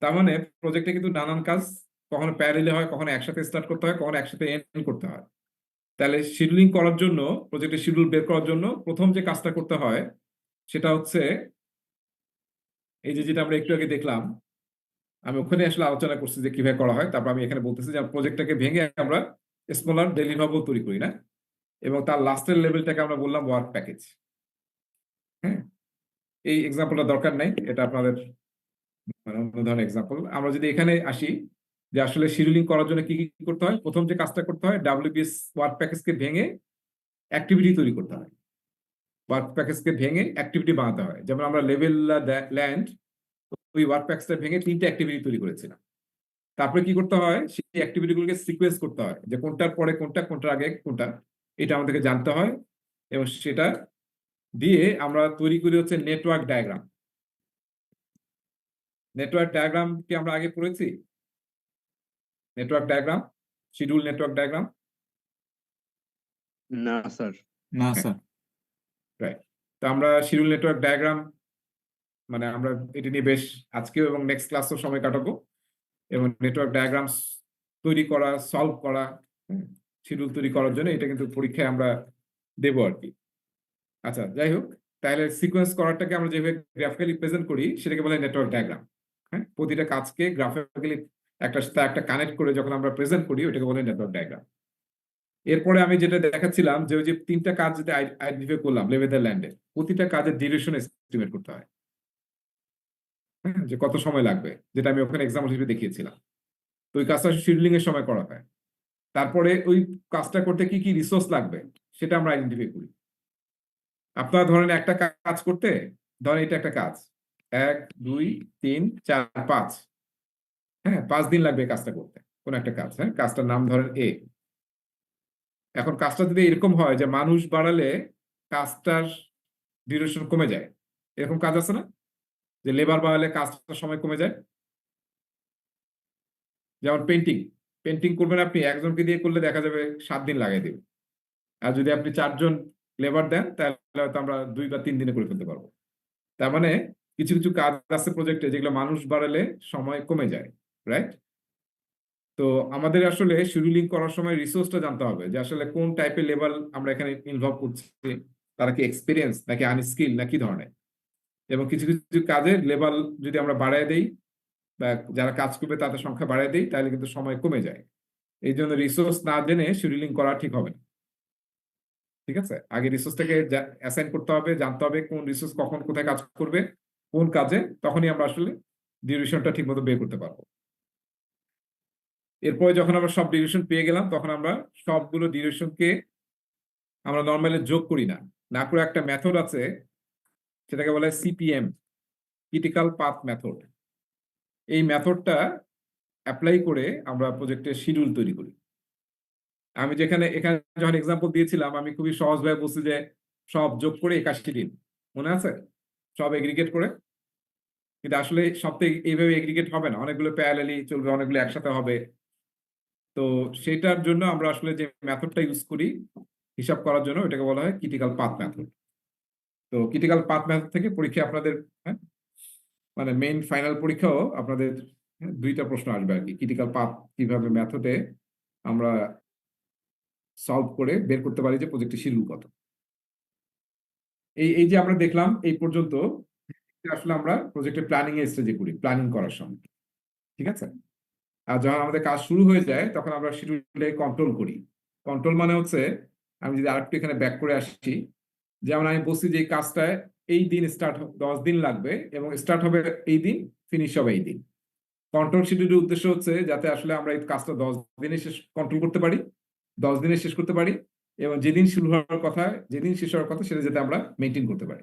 তার মানে প্রজেক্টে কিন্তু নানান কাজ কখনো প্যারালালি হয়, কখনো একসাথে স্টার্ট করতে হয়, কখনো একসাথে এন্ড করতে হয়। তাহলে শিডিউলিং করার জন্য, প্রজেক্টের শিডিউল বের করার জন্য প্রথম যে কাজটা করতে হয় সেটা হচ্ছে এই যে যেটা আমরা একটু আগে দেখলাম, আমি ওখানে আসলে আলোচনা করছি যে কিভাবে করা হয়, তারপর আমি এখানে বলতেছি যে প্রজেক্টটাকে ভেঙে আমরা স্মলার ডেলিভারেবল তৈরি করি না, এবং তার লাস্টের লেভেলটাকে আমরা বললাম ওয়ার্ক প্যাকেজ। হ্যাঁ, এই এক্সাম্পলটা দরকার নাই, এটা আপনাদের মানে অন্য ধরনের এক্সাম্পল। আমরা যদি এখানে আসি যে আসলে শিডিউলিং করার জন্য কি কি করতে হয়, প্রথম যে কাজটা করতে হয় ডাব্লিউবিএস ওয়ার্ক প্যাকেজকে ভেঙে অ্যাক্টিভিটি তৈরি করতে হয়। ওয়ার্ক প্যাকেজকে ভেঙে অ্যাক্টিভিটি বানাতে হয়। যেমন আমরা লেভেল ল্যান্ড ওই ওয়ার্ক প্যাকেজটা ভেঙে 3টে অ্যাক্টিভিটি তৈরি করেছিলাম। তারপরে কি করতে হয়, সেই অ্যাক্টিভিটিগুলোকে সিকোয়েন্স করতে হয়, যে কোনটার পরে কোনটা, কোনটার আগে কোনটা, এটা আমাদেরকে জানতে হয়। এবং সেটা দিয়ে আমরা তৈরি করি হচ্ছে নেটওয়ার্ক ডায়াগ্রাম। নেটওয়ার্ক ডায়াগ্রাম কি আমরা আগে পড়েছি? Network diagram, schedule network diagram. না স্যার। না হ্যাঁ। স্যার। রাইট। তো আমরা শিডিউল নেটওয়ার্ক ডায়াগ্রাম মানে আমরা এটা নিয়ে বেশ আজকেও এবং নেক্সট ক্লাসও সময় কাটাবো, এবং নেটওয়ার্ক ডায়াগ্রাম তৈরি করা, সলভ করা, শিডিউল তৈরি করার জন্য এটা কিন্তু পরীক্ষায় আমরা দেবো আর কি। আচ্ছা, যাই হোক, তাহলে সিকোয়েন্স করাটাকে আমরা যেভাবে গ্রাফিক্যালি প্রেজেন্ট করি সেটাকে বলে নেটওয়ার্ক ডায়াগ্রাম। হ্যাঁ, প্রতিটা কাজকে গ্রাফিক্যালি একটা কানেক্ট করে যখন আমরা প্রেজেন্ট করি ওটাকে বলে নেটওয়ার্ক ডায়াগ্রাম। এরপরে আমি যেটা দেখাচ্ছিলাম যে ওই যে 3টা কাজ যেটা আইডেন্টিফাই করলাম লেভেল ল্যান্ডে, প্রতিটা কাজের ডিউরেশন এস্টিমেট করতে হয়। হ্যাঁ, যে কত সময় লাগবে, যেটা আমি ওখানে এক্সাম্পল হিসেবে দেখিয়েছিলাম। তো ওই কাজটা শিডিউলিং এর সময় করা হয়। তারপরে ওই কাজটা করতে কি কি রিসোর্স লাগবে সেটা আমরা আইডেন্টিফাই করি। আপনারা ধরেন একটা কাজ করতে, ধরেন এটা একটা কাজ 1 2 3 4 5, হ্যাঁ 5 দিন লাগবে এই কাজটা করতে, কোন একটা কাজ। হ্যাঁ, কাজটার নাম ধরেন এ। এখন কাজটা যদি এরকম হয় যে মানুষ বাড়ালে কাজটার ডিউরেশন কমে যায়, এরকম কাজ আছে না, যে লেবার বাড়ালে কাজটার সময় কমে যায়। যেমন পেন্টিং, পেন্টিং করবেন আপনি একজনকে দিয়ে করলে দেখা যাবে 7 দিন লাগাই দেবে, আর যদি আপনি 4 জন লেবার দেন তাহলে হয়তো আমরা 2 বা 3 দিনে করে ফেলতে পারবো। তার মানে কিছু কিছু কাজ আছে প্রজেক্টে যেগুলো মানুষ বাড়ালে সময় কমে যায়, রাইট? তো আমাদের আসলে শিডিউলিং করার সময় রিসোর্সটা জানতে হবে যে আসলে কোন টাইপের লেভেল আমরা এখানে ইনভলভ করছি, তারা কি এক্সপিরিয়েন্স নাকি আনস্কিল নাকি ধরনের। এবং কিছু কিছু কাজের লেভেল যদি আমরা বাড়ায় দেই বা যারা কাজ করবে তাদের সংখ্যা বাড়ায় দেই তাহলে কিন্তু সময় কমে যায়। এই জন্য রিসোর্স না জেনে শিডিউলিং করা ঠিক হবে না। ঠিক আছে, আগে রিসোর্সটাকে অ্যাসাইন করতে হবে, জানতে হবে কোন রিসোর্স কখন কোথায় কাজ করবে, কোন কাজে, তখনই আমরা আসলে ডিউরেশনটা ঠিক মতো বের করতে পারবো। এরপরে যখন আমরা সব ডিউরেশন পেয়ে গেলাম তখন আমরা সবগুলো ডিউরেশনকে আমরা নর্মালি যোগ করি না, না করে একটা মেথড আছে সেটাকে বলে সিপিএম, ক্রিটিক্যাল পাথ মেথড। এই মেথডটা অ্যাপ্লাই করে আমরা প্রজেক্টের শিডিউল তৈরি করি। আমি এখানে যখন এক্সাম্পল দিয়েছিলাম আমি খুবই সহজভাবে বলছি যে সব যোগ করে 81 দিন, মনে আছে? সব এগ্রিগেট করে। কিন্তু আসলে সব তো এইভাবে এগ্রিগেট হবে না, অনেকগুলো প্যারালালি চলবে, অনেকগুলো একসাথে হবে। তো সেটার জন্য আমরা আসলে যে মেথডটা ইউজ করি হিসাব করার জন্য, ওটাকে বলা হয় ক্রিটিক্যাল পাথ মেথড। তো ক্রিটিক্যাল পাথ মেথড থেকে পরীক্ষা আপনাদের, হ্যাঁ, মানে মেইন ফাইনাল পরীক্ষাও আপনাদের 2টা প্রশ্ন আসবে আর কি। ক্রিটিক্যাল পাথ কিভাবে মেথডে আমরা সলভ করে বের করতে পারি যে প্রজেক্টের শিডিউল কত। এই যে আমরা দেখলাম এই পর্যন্ত আসলে আমরা প্রজেক্টের প্ল্যানিং এর স্টেজে করি, প্ল্যানিং করার সময়। ঠিক আছে, আর যখন আমাদের কাজ শুরু হয়ে যায় তখন আমরা শিডিউলে কন্ট্রোল করি। কন্ট্রোল মানে হচ্ছে, আমি যদি আরেকটু এখানে ব্যাক করে আসছি, যেমন আমি বলছি যে এই কাজটায় এই দিন স্টার্ট 10 দিন লাগবে এবং স্টার্ট হবে এই দিন, ফিনিশ হবে এই দিন। কন্ট্রোল শিডিউলের উদ্দেশ্য হচ্ছে যাতে আসলে আমরা এই কাজটা 10 দিনে শেষ কন্ট্রোল করতে পারি, 10 দিনে শেষ করতে পারি, এবং যেদিন শুরু হওয়ার কথা, যেদিন শেষ হওয়ার কথা সেটা যাতে আমরা মেনটেন করতে পারি।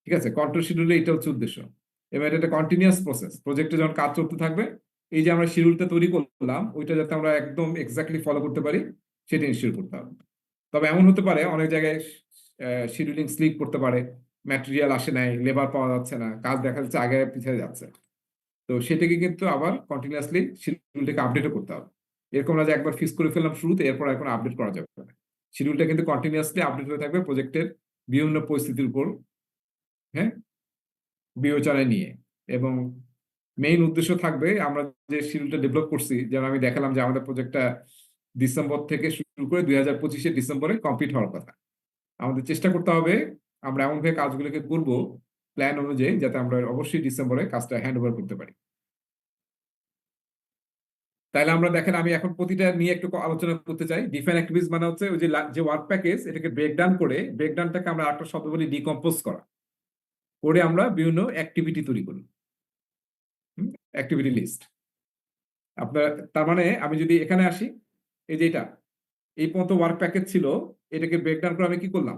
ঠিক আছে, কন্ট্রোল শিডিউলে এটা হচ্ছে উদ্দেশ্য। এবং এটা একটা কন্টিনিউয়াস প্রসেস, প্রজেক্টে যখন কাজ চলতে থাকবে এই যে আমরা শিডিউলটা তৈরি করলাম ওইটা যাতে আমরা একদম এক্স্যাক্টলি ফলো করতে পারি সেটা ইনশিওর করতে হবে। তবে এমন হতে পারে অনেক জায়গায় শিডিউলিং স্লিপ করতে পারে, ম্যাটেরিয়াল আসে নাই, লেবার পাওয়া যাচ্ছে না, কাজ দেখা যাচ্ছে আগে পিছিয়ে যাচ্ছে। তো সেটাকে কিন্তু আবার কন্টিনিউয়াসলি শিডিউলটাকে আপডেটও করতে হবে। এরকম না যে একবার ফিক্স করে ফেললাম শুরুতে এরপর এখন আপডেট করা যাবে না। শিডিউলটা কিন্তু কন্টিনিউয়াসলি আপডেট হয়ে থাকবে প্রজেক্টের বিভিন্ন পরিস্থিতির উপর, হ্যাঁ, বিবেচনায় নিয়ে। এবং মেইন উদ্দেশ্য থাকবে আমরা যে শিডিউলটা ডেভেলপ করছি, যেমন আমি দেখালাম যে আমাদের প্রজেক্টটা ডিসেম্বর থেকে শুরু করে 2025 ডিসেম্বরে কমপ্লিট হওয়ার কথা। আমাদের চেষ্টা করতে হবে আমরা এমনভাবে কাজগুলোকে করব প্ল্যান অনুযায়ী, যাতে আমরা অবশ্যই ডিসেম্বরে কাজটা হ্যান্ড ওভার করতে পারি। তাহলে আমরা দেখেন, আমি এখন প্রতিটা নিয়ে একটু আলোচনা করতে চাই। ডিফাইন অ্যাক্টিভিটিস মানে হচ্ছে ওই যে ওয়ার্ক প্যাকেজ, এটাকে ব্রেকডাউন করে, ব্রেকডাউনটাকে আমরা একটা শব্দ বলি ডিকম্পোজ করা, করে আমরা বিভিন্ন অ্যাক্টিভিটি তৈরি করি, অ্যাক্টিভিটি লিস্ট। আপনার তার মানে আমি যদি এখানে আসি, এই যে এটা এই পর্যন্ত ওয়ার্ক প্যাকেজ ছিল, এটাকে ব্রেকডাউন করে আমি কি করলাম,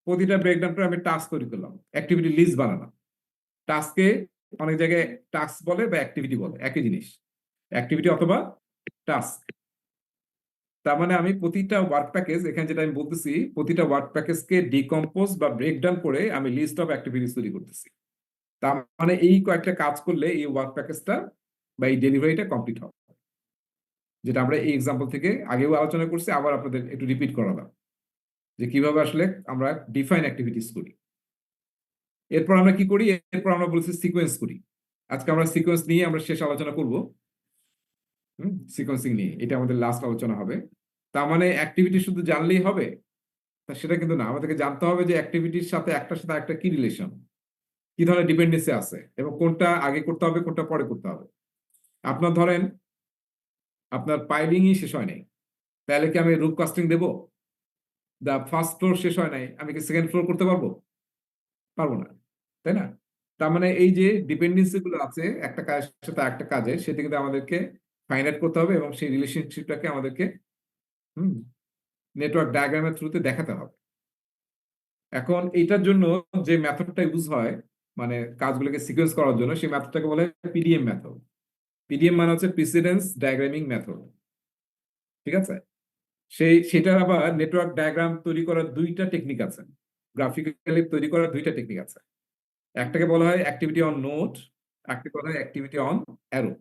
প্রতিটা ব্রেকডাউন করে আমি টাস্ক তৈরি করলাম, অ্যাক্টিভিটি লিস্ট বানালাম। টাস্কে অনেক জায়গায় টাস্ক বলে বা অ্যাক্টিভিটি বলে, একই জিনিস, অ্যাক্টিভিটি অথবা টাস্ক। তার মানে আমি প্রতিটা ওয়ার্ক প্যাকেজ, এখানে যেটা আমি বলতেছি, প্রতিটা ওয়ার্ক প্যাকেজকে ডিকম্পোজ বা ব্রেকডাউন করে আমি লিস্ট অফ অ্যাক্টিভিটিস তৈরি করতেছি। তার মানে এই কয়েকটা কাজ করলে এই ওয়ার্ক প্যাকেজটা বা এই ডেলিভারিটা কমপ্লিট হবে, যেটা আমরা এই এক্সাম্পল থেকে আগেও আলোচনা করছি, আবার আপনাদের একটু রিপিট করালাম যে কিভাবে আসলে আমরা ডিফাইন অ্যাক্টিভিটিস করি। এরপর আমরা কি করি, এরপর আমরা বলছি সিকোয়েন্স করি। আজকে আমরা সিকোয়েন্স নিয়ে আমরা শেষ আলোচনা করব, সিকোয়েন্সিং নিয়ে, এটা আমাদের লাস্ট আলোচনা হবে। তার মানে অ্যাক্টিভিটি শুধু জানলেই হবে তা সেটা কিন্তু না, আমাদেরকে জানতে হবে যে অ্যাক্টিভিটির সাথে একটার সাথে একটা কি রিলেশন, কি ধরনের ডিপেন্ডেন্সি আছে, এবং কোনটা আগে করতে হবে কোনটা পরে করতে হবে। আপনার ধরেন আপনার পাইলিংই শেষ হয় নাই, তাহলে কি আমি রুফ কাস্টিং দেবো? দা ফার্স্ট ফ্লোর শেষ হয় নাই, আমি কি সেকেন্ড ফ্লোর করতে পারবো? পারবো না, তাই না? তার মানে এই যে ডিপেন্ডেন্সি গুলো আছে একটা কাজের সাথে একটা কাজে, সেটা কিন্তু আমাদেরকে ফাইন্ড আউট করতে হবে, এবং সেই রিলেশনশিপটাকে আমাদেরকে নেটওয়ার্ক ডায়াগ্রামের থ্রুতে দেখাতে হবে। এখন এইটার জন্য যে মেথডটা ইউজ হয়, মানে কাজগুলোকে সিকোয়েন্স করার জন্য, সেই মেথডটাকে বলে পিডিএম মেথড। পিডিএম মানে হচ্ছে প্রিসিডেন্স ডায়াগ্রামিং মেথড, ঠিক আছে? সেটার আবার নেটওয়ার্ক ডায়াগ্রাম তৈরি করার দুইটা টেকনিক আছে, গ্রাফিক্যালি তৈরি করার দুইটা টেকনিক আছে। একটাকে বলা হয় অ্যাক্টিভিটি অন নোড, একটাকে বলা হয় অ্যাক্টিভিটি অন অ্যারো।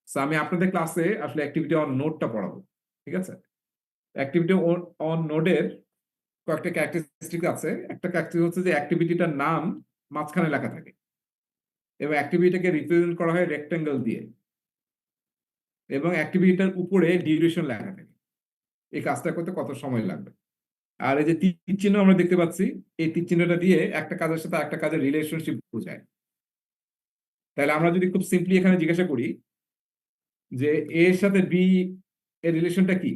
সো আমি আপনাদের ক্লাসে আসলে অ্যাক্টিভিটি অন নোডটা পড়াবো, ঠিক আছে? অ্যাক্টিভিটি অন নোডের কয়েকটা ক্যারেক্টারিস্টিক আছে। একটা ক্যারেক্টারিস্টিক হচ্ছে যে অ্যাক্টিভিটিটার নাম মাঝখানে লেখা থাকে, এবং অ্যাক্টিভিটিটাকে রিপ্রেজেন্ট করা হয় রেক্টেঙ্গেল দিয়ে, এবং অ্যাক্টিভিটিটার উপরে ডিউরেশন লেখা থাকে, এই কাজটা করতে কত সময় লাগবে। আর এই যে তীর চিহ্ন আমরা দেখতে পাচ্ছি, এই তীর চিহ্নটা দিয়ে একটা কাজের সাথে একটা কাজের রিলেশনশিপ বোঝায়। তাহলে আমরা যদি খুব সিম্পলি এখানে জিজ্ঞাসা করি যে এর সাথে বি এর রিলেশনটা কি,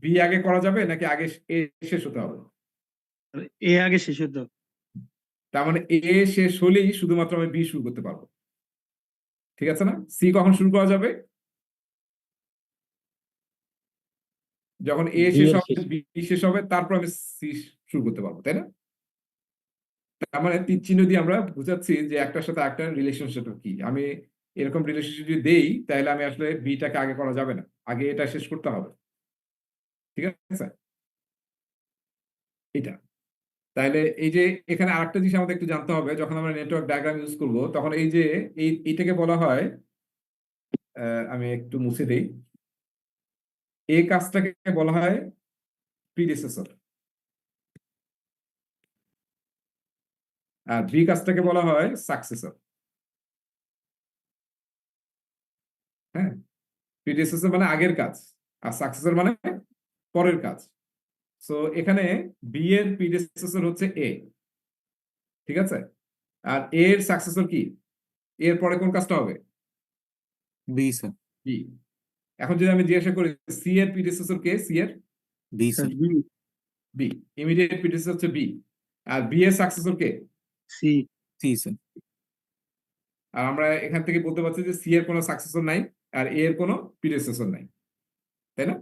বি আগে করা যাবে নাকি আগে এ শেষ হতে হবে? এ আগে শেষ হতো। তার মানে এ শেষ হলেই শুধুমাত্র আমি বি শুরু করতে পারবো, ঠিক আছে না? সি কখন শুরু করা যাবে? যখন এ বি শেষ এর হবে, বি শেষ হবে, তারপর আমি সি শুরু করতে পারবো, তাই না? তার মানে তীর চিহ্ন দিয়ে আমরা বুঝাচ্ছি যে একটার সাথে একটা রিলেশনশিপ কি। আমি এরকম রিলেশনশিপ যদি দেই, তাহলে আমি আসলে বিটাকে আগে করা যাবে না, আগে এটা শেষ করতে হবে, ঠিক আছে? এটা তাহলে এই যে এখানে আরেকটা জিনিস আমাদের একটু জানতে হবে, যখন আমরা নেটওয়ার্ক ডায়াগ্রাম ইউজ করব, তখন এই যে এইটাকে বলা হয়, আমি একটু মুছে দেই, এই কাজটাকে বলা হয় প্রিডিসেসর, আর বি কাজটাকে বলা হয় সাকসেসর। হ্যাঁ, প্রিডিসেসর মানে আগের কাজ, আর সাকসেসর মানে পরের কাজ। সো এখানে বি এর প্রিডিসেসর হচ্ছে এ, ঠিক আছে? আর এ এর সাকসেসর কি, এর পরে কোন কাজটা হবে? B sir, B. এখন যদি আমি জিজ্ঞাসা করি সি এর প্রিডিসেসর কে, সি এর B sir, B, immediate predecessor হচ্ছে বি, আর বি এর সাকসেসর কে? সি। C sir. আর আমরা এখান থেকে বলতে পারছি যে সি এর কোনো সাকসেসর নাই আর এ এর কোনো প্রিডিসেসর নাই, তাই না?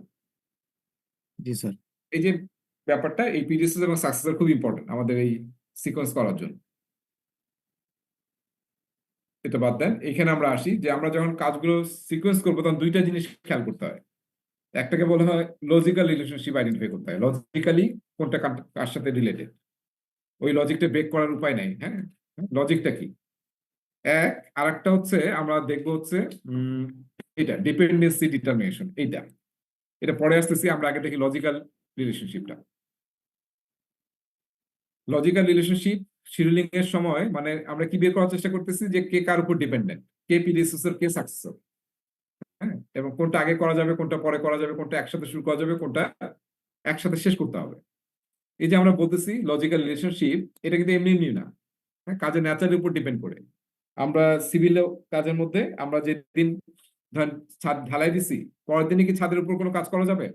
জি স্যার। এই যে ব্যাপারটা, এই প্রিডিসেসর এবং সাকসেসর খুব ইম্পর্টেন্ট আমাদের এই সিকোয়েন্স করার জন্য। এটা বাদ দেন, এখানে আমরা আসি যে আমরা যখন কাজগুলো সিকোয়েন্স করবো, তখন দুইটা জিনিস খেয়াল করতে হয়। একটাকে বলা হয় লজিক্যাল রিলেশনশিপ আইডেন্টিফাই করতে হয়, লজিক্যালি কোনটা কার সাথে রিলেটেড, ওই লজিকটা ব্রেক করার উপায় নাই। হ্যাঁ, লজিকটা কি? আরেকটা হচ্ছে আমরা দেখবো হচ্ছে এটা ডিপেন্ডেন্সি ডিটারমিনেশন। এটা পরে আসতেছি, আমরা আগে দেখি লজিক্যাল রিলেশনশিপটা। লজিক্যাল রিলেশনশিপ শিডিউলিং এর সময় মানে আমরা কি বের করার চেষ্টা করতেছি যে কে কার উপর ডিপেন্ডেন্ট, কে প্রিডিসেসর কে সাকসেসর, হ্যাঁ, এবং কোনটা আগে করা যাবে, কোনটা পরে করা যাবে, কোনটা একসাথে শুরু করা যাবে, কোনটা একসাথে শেষ করতে হবে। এই যে আমরা বলতেছি লজিক্যাল রিলেশনশিপ, এটা কিন্তু এমনি এমনি না, হ্যাঁ, কাজের ন্যাচারের উপর ডিপেন্ড করে। আমরা সিভিল কাজের মধ্যে আমরা যেদিন ধরেন ছাদ ঢালাই দিছি, পরের দিনই কি ছাদের উপর কোনো কাজ করা যাবে?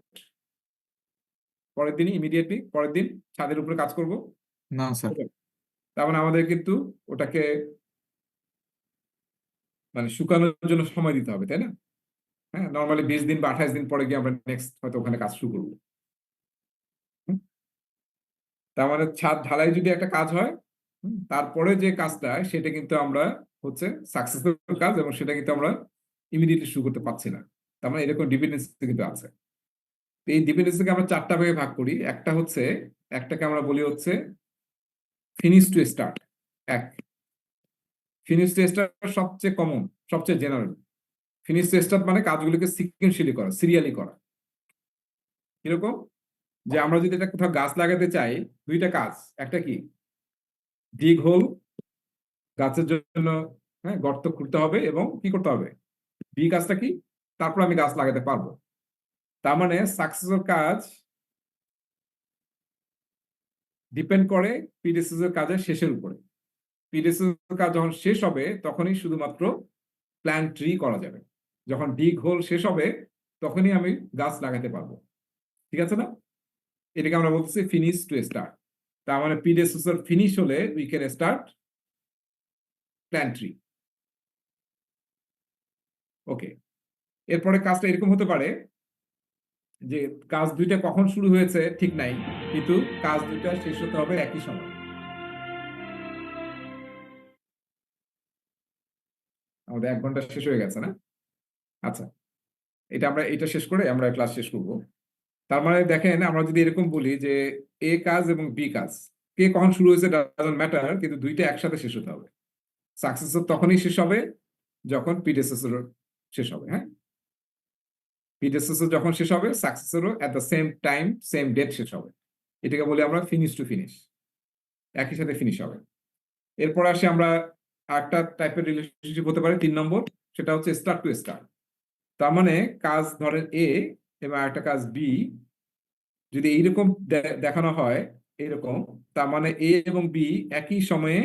পরের দিনই ইমিডিয়েটলি পরের দিন ছাদের উপরে কাজ করব? না স্যার। তার মানে আমাদের কিন্তু ওটাকে মানে শুকানোর জন্য সময় দিতে হবে, তাই না? হ্যাঁ, নর্মালি 20 দিন বা 28 দিন পরে গিয়ে আমরা নেক্সট হয়তো ওখানে কাজ শুরু করবো। তার মানে ছাদ ঢালাই যদি একটা কাজ হয়, তারপরে যে কাজটা সেটা কিন্তু আমরা হচ্ছে সাকসেসফুল কাজ, এবং সেটা কিন্তু আমরা ইমিডিয়েটলি শুরু করতে পারছি না। তার মানে এরকম ডিপেন্ডেন্সি কিন্তু আছে। তো এই ডিপেন্ডেন্সিকে আমরা 4টা ভাগে ভাগ করি। একটাকে আমরা বলি হচ্ছে finish to start. Finish to start সবচেয়ে কমন, সবচেয়ে জেনারেল। ফিনিশ টু স্টার্ট মানে কাজগুলোকে সিকুয়েন্সিয়ালি করা, সিরিয়ালি করা। কিরকম? যে আমরা যদি এটা কোথাও গাছ লাগাতে চাই, দুইটা কাজ। একটা কি, ডিগ হোল, গাছের জন্য, হ্যাঁ, গর্ত খুঁড়তে হবে, এবং কি করতে হবে, বি কাজটা কি, তারপর আমি গাছ লাগাতে পারবো। তার মানে সাকসেসর কাজ ডিপেন্ড করে প্রিডিসেসর কাজের শেষের উপরে। প্রিডিসেসর কাজ যখন শেষ হবে তখনই শুধুমাত্র প্ল্যান ট্রি করা যাবে। যখন ডিগ হোল শেষ হবে তখনই আমি গাছ লাগাতে পারবো। ঠিক আছে না? এটাকে আমরা বলতেছি ফিনিশ টু স্টার্ট। তার মানে প্রিডিসেসর ফিনিশ হলে we can start plan tree. Okay, এরপরে কাজটা এরকম হতে পারে যে কাজ দুইটা কখন শুরু হয়েছে ঠিক নাই, কিন্তু কাজ দুইটা শেষ হতে হবে একই সময়। আমাদের 1 ঘন্টা শেষ হয়ে গেছে না? আচ্ছা, এটা শেষ করে আমরা ক্লাস শেষ করব। তার মানে দেখেন, আমরা যদি এরকম বলি যে এ কাজ এবং বি কাজ, কে কখন শুরু হয়েছে ডাজন্ট ম্যাটার, কিন্তু দুইটা একসাথে শেষ হতে হবে। সাকসেসর তখনই শেষ হবে যখন প্রিডেসেসর শেষ হবে। হ্যাঁ, প্রিডেসেসর যখন শেষ হবে, সাকসেসরও at the same time same date শেষ হবে। এটাকে বলি আমরা ফিনিশ টু ফিনিশ, একই সাথে ফিনিশ হবে। এরপর আসি আমরা আরেকটা টাইপের রিলেশনশিপ হতে পারে 3 নম্বর, সেটা হচ্ছে স্টার্ট টু স্টার্ট। তার মানে কাজ ধরেন এ এবং একটা কাজ বি যদি এইরকম দেখানো হয়, এরকম, তার মানে এ এবং বি একই সময়ে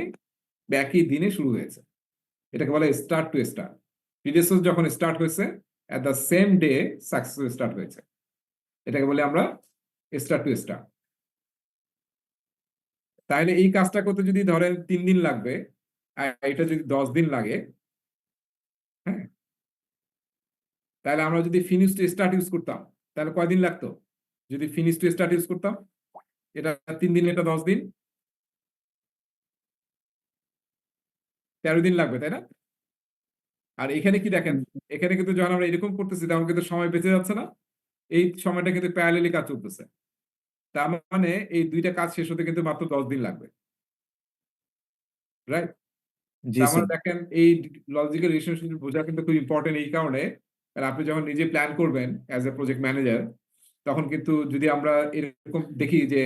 বা একই দিনে শুরু হয়েছে। এটাকে বলে স্টার্ট টু স্টার্ট। প্রিডেসেসর যখন স্টার্ট হয়েছে এট the same day successor start হয়েছে। এটাকে বলে আমরা স্টার্ট টু স্টার্ট। তাহলে এই কাজটা করতে যদি ধরেন 3 দিন লাগবে, আর এটা যদি 10 দিন লাগে, হ্যাঁ, তাহলে আমরা যদি ফিনিশ টু স্টার্ট ইউজ করতাম তাহলে কয়দিন লাগতো? যদি ফিনিশ টু স্টার্ট ইউজ করতাম, এটা 3 দিন, এটা 10 দিন, 13 দিন লাগবে, তাই না? আর এখানে কি দেখেন, এখানে কিন্তু যখন আমরা এরকম করতেছি তখন কিন্তু সময় বেঁচে যাচ্ছে না, এই সময়টা কিন্তু প্যারালালি কাজ চলতেছে। তার মানে এই দুইটা কাজ শেষ হতে কিন্তু মাত্র 10 দিন লাগবে, রাইট? জি তার মানে স্যার। দেখেন এই লজিক্যাল রিলেশনশিপ বোঝা কিন্তু খুব ইম্পর্টেন্ট এই কারণে, কারণ আপনি যখন নিজে প্ল্যান করবেন অ্যাজ এ প্রজেক্ট ম্যানেজার, তখন কিন্তু যদি আমরা এরকম দেখি যে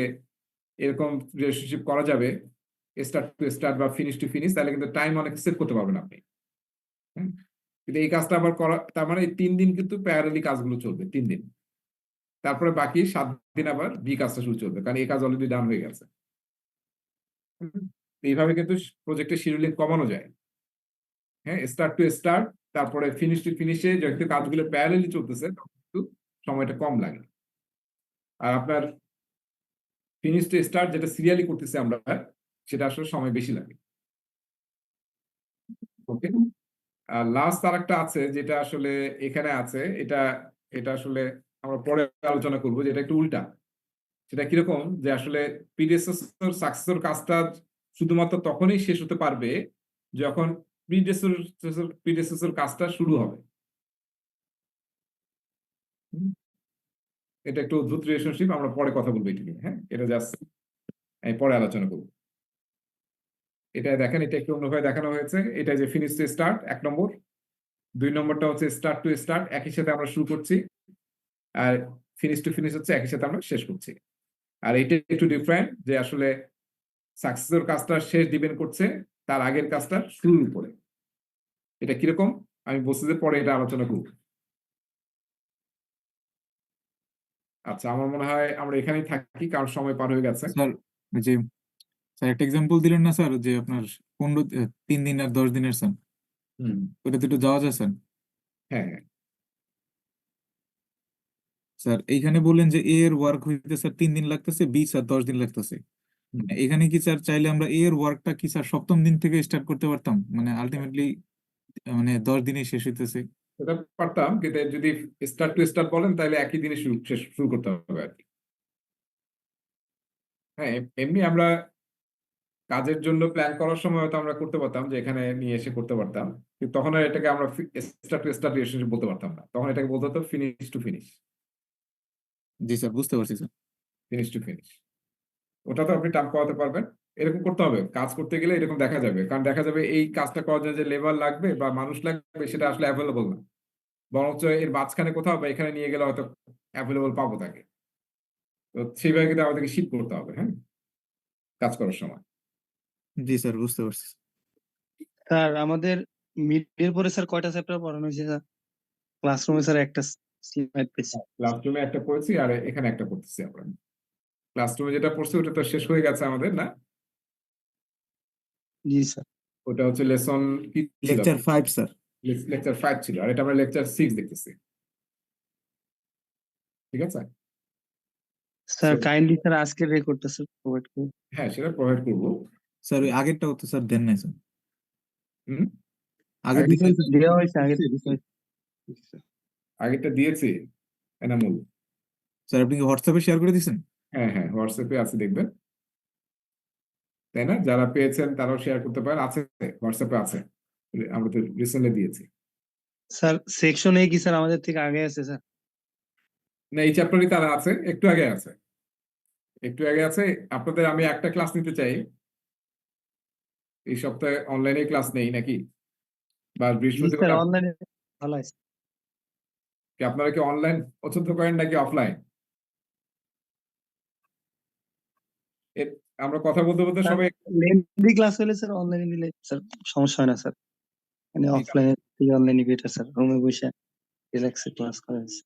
এরকম রিলেশনশিপ করা যাবে স্টার্ট টু স্টার্ট বা ফিনিশ টু ফিনিশ, তাহলে কিন্তু টাইম অনেক সেভ করতে পারবেন আপনি। কিন্তু এই কাজটা আবার করা, তার মানে এই 3 দিন কিন্তু প্যারালালি কাজগুলো চলবে 3 দিন, তারপরে বাকি 7 দিন আবার বি কাজটা শুরু চলবে, কারণ এই কাজ অলরেডি ডান হয়ে গেছে। এইভাবে কিন্তু প্রজেক্টের শিডিউলিং কমানো যায়। হ্যাঁ, স্টার্ট টু স্টার্ট, তারপরে ফিনিশ টু ফিনিশে যেহেতু কাজগুলো প্যারালালি চলতেছে তখন কিন্তু সময়টা কম লাগে। আর আপনার ফিনিশ টু স্টার্ট যেটা সিরিয়ালি করতেছে আমরা, সেটা আসলে সময় বেশি লাগে। ওকে, আর লাস্ট আরেকটা আছে যেটা আসলে এখানে আছে, এটা এটা আসলে আমরা পরে আলোচনা করবো, যেটা একটু উল্টা। সেটা কিরকম, যে আসলে প্রিডেসেসর সাকসেসর কাজটা শুধুমাত্র তখনই শেষ হতে পারবে যখন প্রিডেসেসর কাজটা শুরু হবে। এটা একটু অদ্ভুত রিলেশনশিপ, আমরা পরে কথা বলবো এটা নিয়ে। হ্যাঁ, এটা জাস্ট আমি পরে আলোচনা করবো। এটা দেখেন, এটা একটু অন্যভাবে দেখানো হয়েছে। এটা যে ফিনিশ টু স্টার্ট 1 নম্বর, 2 নম্বরটা হচ্ছে স্টার্ট টু স্টার্ট, একই সাথে আমরা শুরু করছি, আর ফিনিশ টু ফিনিশ হচ্ছে একই সাথে আমরা শেষ করছি। আর এটা একটু ডিফারেন্ট, যে আসলে সাকসেসের কাজটা শেষ ডিপেন্ড করছে তার আগের কাজটা শুরুর উপরে। এটা কিরকম আমি বলছি যে পরে এটা আলোচনা করব। আচ্ছা, আমার মনে হয় আমরা এখানেই থাকি কারণ সময় পার হয়ে গেছে। স্যার ওই যে স্যার একটা এক্সাম্পল দিলেন না স্যার, যে আপনার 3 দিন আর 10 দিনের স্যার, হুম, ওটা তো একটু যাওয়া যায় স্যার। হ্যাঁ হ্যাঁ স্যার এইখানে বললেন যে এ এর ওয়ার্ক হইতে স্যার 3 দিন লাগতেছে, বি স্যার 10 দিন লাগতেছে। হুম। এখানে কি স্যার চাইলে আমরা এ এর ওয়ার্কটা কি স্যার 7ম দিন থেকে স্টার্ট করতে পারতাম, মানে আলটিমেটলি মানে 10 দিনে শেষ হইতেছে। এটা পারতাম, কিন্তু যদি স্টার্ট টু স্টার্ট বলেন তাহলে একই দিনে শুরু করতে হবে আর কি। হ্যাঁ, এমনি আমরা কাজের জন্য প্ল্যান করার সময় হয়তো আমরা করতে পারতাম যে এখানে নিয়ে এসে করতে পারতাম, কিন্তু তখন আর এটাকে আমরা স্টার্ট টু স্টার্ট রিলেশনশিপ বলতে পারতাম না, তখন এটাকে বলতে হতো finish to finish. G sir, বুঝতে পারছি স্যার। ফিনিশ টু ফিনিশ ওটা তো আপনি টার্ম করাতে পারবেন। এরকম করতে হবে, কাজ করতে গেলে এরকম দেখা যাবে, কারণ দেখা যাবে এই কাজটা করার জন্য যে লেবার লাগবে বা মানুষ লাগবে সেটা আসলে অ্যাভেলেবল না, বরঞ্চ এর মাঝখানে কোথাও বা এখানে নিয়ে গেলে হয়তো অ্যাভেলেবল পাবো তাকে। তো সেইভাবে কিন্তু আমাদেরকে শিফট করতে হবে, হ্যাঁ, কাজ করার সময়। জি স্যার, বুঝতে পারছি। স্যার আমাদের মিডের পরে স্যার কয়টা চ্যাপ্টার পড়ানো হয়েছে স্যার? ক্লাসরুমে স্যার একটা স্লাইড পেয়েছি। ক্লাসরুমে একটা পড়েছি আর এখানে একটা পড়তেছি আমরা। ক্লাসরুমে যেটা পড়ছি ওটা তো শেষ হয়ে গেছে আমাদের, না? জি স্যার। ওটা হচ্ছে লেসন কি ছিল? Lecture 5 sir. লেকচার 5 ছিল, আর এটা আমরা লেকচার 6 দেখতেছি। ঠিক আছে, স্যার So, কাইন্ডলি স্যার আজকের রেকর্ডটা স্যার প্রোভাইড করুন। হ্যাঁ সেটা প্রোভাইড করবো। স্যার ওই আগেরটাও তো স্যার দেন নাই স্যার। হুম, আগের আগেরটা দিন দেওয়া হয়েছে আগে। আগেরটা দিয়েছি এনামুল। স্যার আপনি কি হোয়াটসঅ্যাপে শেয়ার করে দিয়েছেন? হ্যাঁ হ্যাঁ, হোয়াটসঅ্যাপে আছে দেখবেন, তাই না? যারা পেয়েছেন তারাও শেয়ার করতে পারেন, আছে হোয়াটসঅ্যাপে আছে, আমরা তো রিসেন্টলি দিয়েছি। স্যার সেকশন এ কি স্যার আমাদের থেকে আগে আছে স্যার? না, এই চ্যাপ্টারই তারা আছে, একটু আগে আছে, একটু আগে আছে। আপনাদের আমি একটা ক্লাস নিতে চাই, এই সপ্তাহে অনলাইনে ক্লাস নেই নাকি, বা জি বৃহস্পতিবার স্যার অনলাইনে ভালো আছে। কি আপনারা কি অনলাইন পছন্দ করেন নাকি অফলাইন? আমরা কথা বলতে বলতে সবাই লেন্দি ক্লাস হলে স্যার অনলাইনে নিলে স্যার সমস্যা হয় না স্যার। মানে অফলাইনে থেকে অনলাইনে বেটার স্যার, রুমে বসে রিল্যাক্সে ক্লাস করা যায়।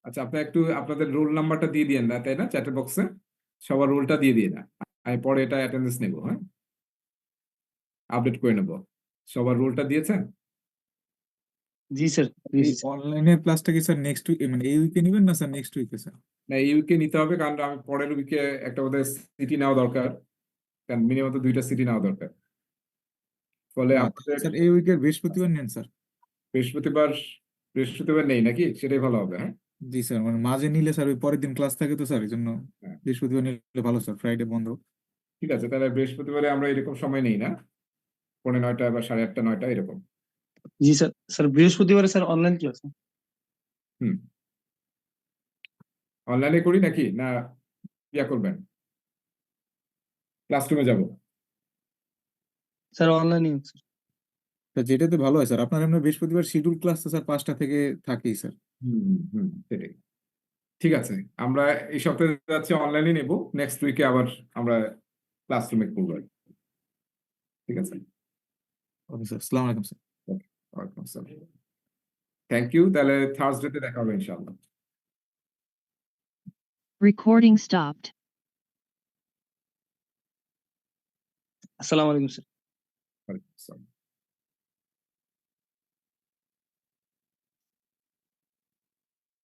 আচ্ছা, আপনি একটু আপনাদের রোল নাম্বারটা দিয়ে দিয়েন না, তাই না, চ্যাটের বক্সে সবার রোলটা দিয়ে দিয়ে না, আমি পরে এটা অ্যাটেন্ডেন্স নেব, হ্যাঁ, আপডেট করে নেব। সবার রোলটা দিয়েছেন? জি স্যার এই দিয়েছি স্যার। অনলাইনের ক্লাসটা কি স্যার নেক্সট উইক, মানে এই উইকে নেবেন না স্যার নেক্সট উইকে স্যার? না, এই উইকে নিতে হবে, কারণ আমি পরের উইকে একটা ওদের সিটি নেওয়া দরকার, কারণ মিনিমাম 2টা সিটি নেওয়া দরকার। ফলে আমাদের স্যার এই উইকের বৃহস্পতিবার নেন স্যার। বৃহস্পতিবার বৃহস্পতিবার নেই নাকি, সেটাই ভালো হবে, হ্যাঁ। জি স্যার, মানে মাঝে নিলে স্যার ওই পরের দিন ক্লাস থাকে তো স্যার, এই জন্য হ্যাঁ, বৃহস্পতিবার নিলে ভালো স্যার, ফ্রাইডে বন্ধ। ঠিক আছে, তাহলে বৃহস্পতিবারে আমরা এরকম সময় নেই না, 9:45 বা 8:30 9টা এরকম। জি স্যার। স্যার বৃহস্পতিবারে স্যার অনলাইন ক্লাস। হুম, অনলাইনে করি নাকি না ইয়া করবেন, ক্লাসরুমে যাব? স্যার অনলাইনে স্যার। স্যার যেটাতে ভালো হয় স্যার, আপনার এমনি বৃহস্পতিবার শিডিউল ক্লাস তো স্যার 5টা থেকে থাকেই স্যার। হুম হুম, সেটাই। ঠিক আছে, আমরা এই সপ্তাহে যাচ্ছি অনলাইনে নেব, নেক্সট উইকে আবার আমরা ক্লাসরুমে করবো আর কি। ঠিক আছে, ওকে স্যার, আসসালামু আলাইকুম স্যার। ওয়ালাইকুম আসসালাম। থ্যাংক ইউ, তাহলে থার্সডেতে দেখা হবে ইনশাআল্লাহ। Recording stopped. আসসালামু আলাইকুম স্যার। ওয়ালাইকুম আসসালাম।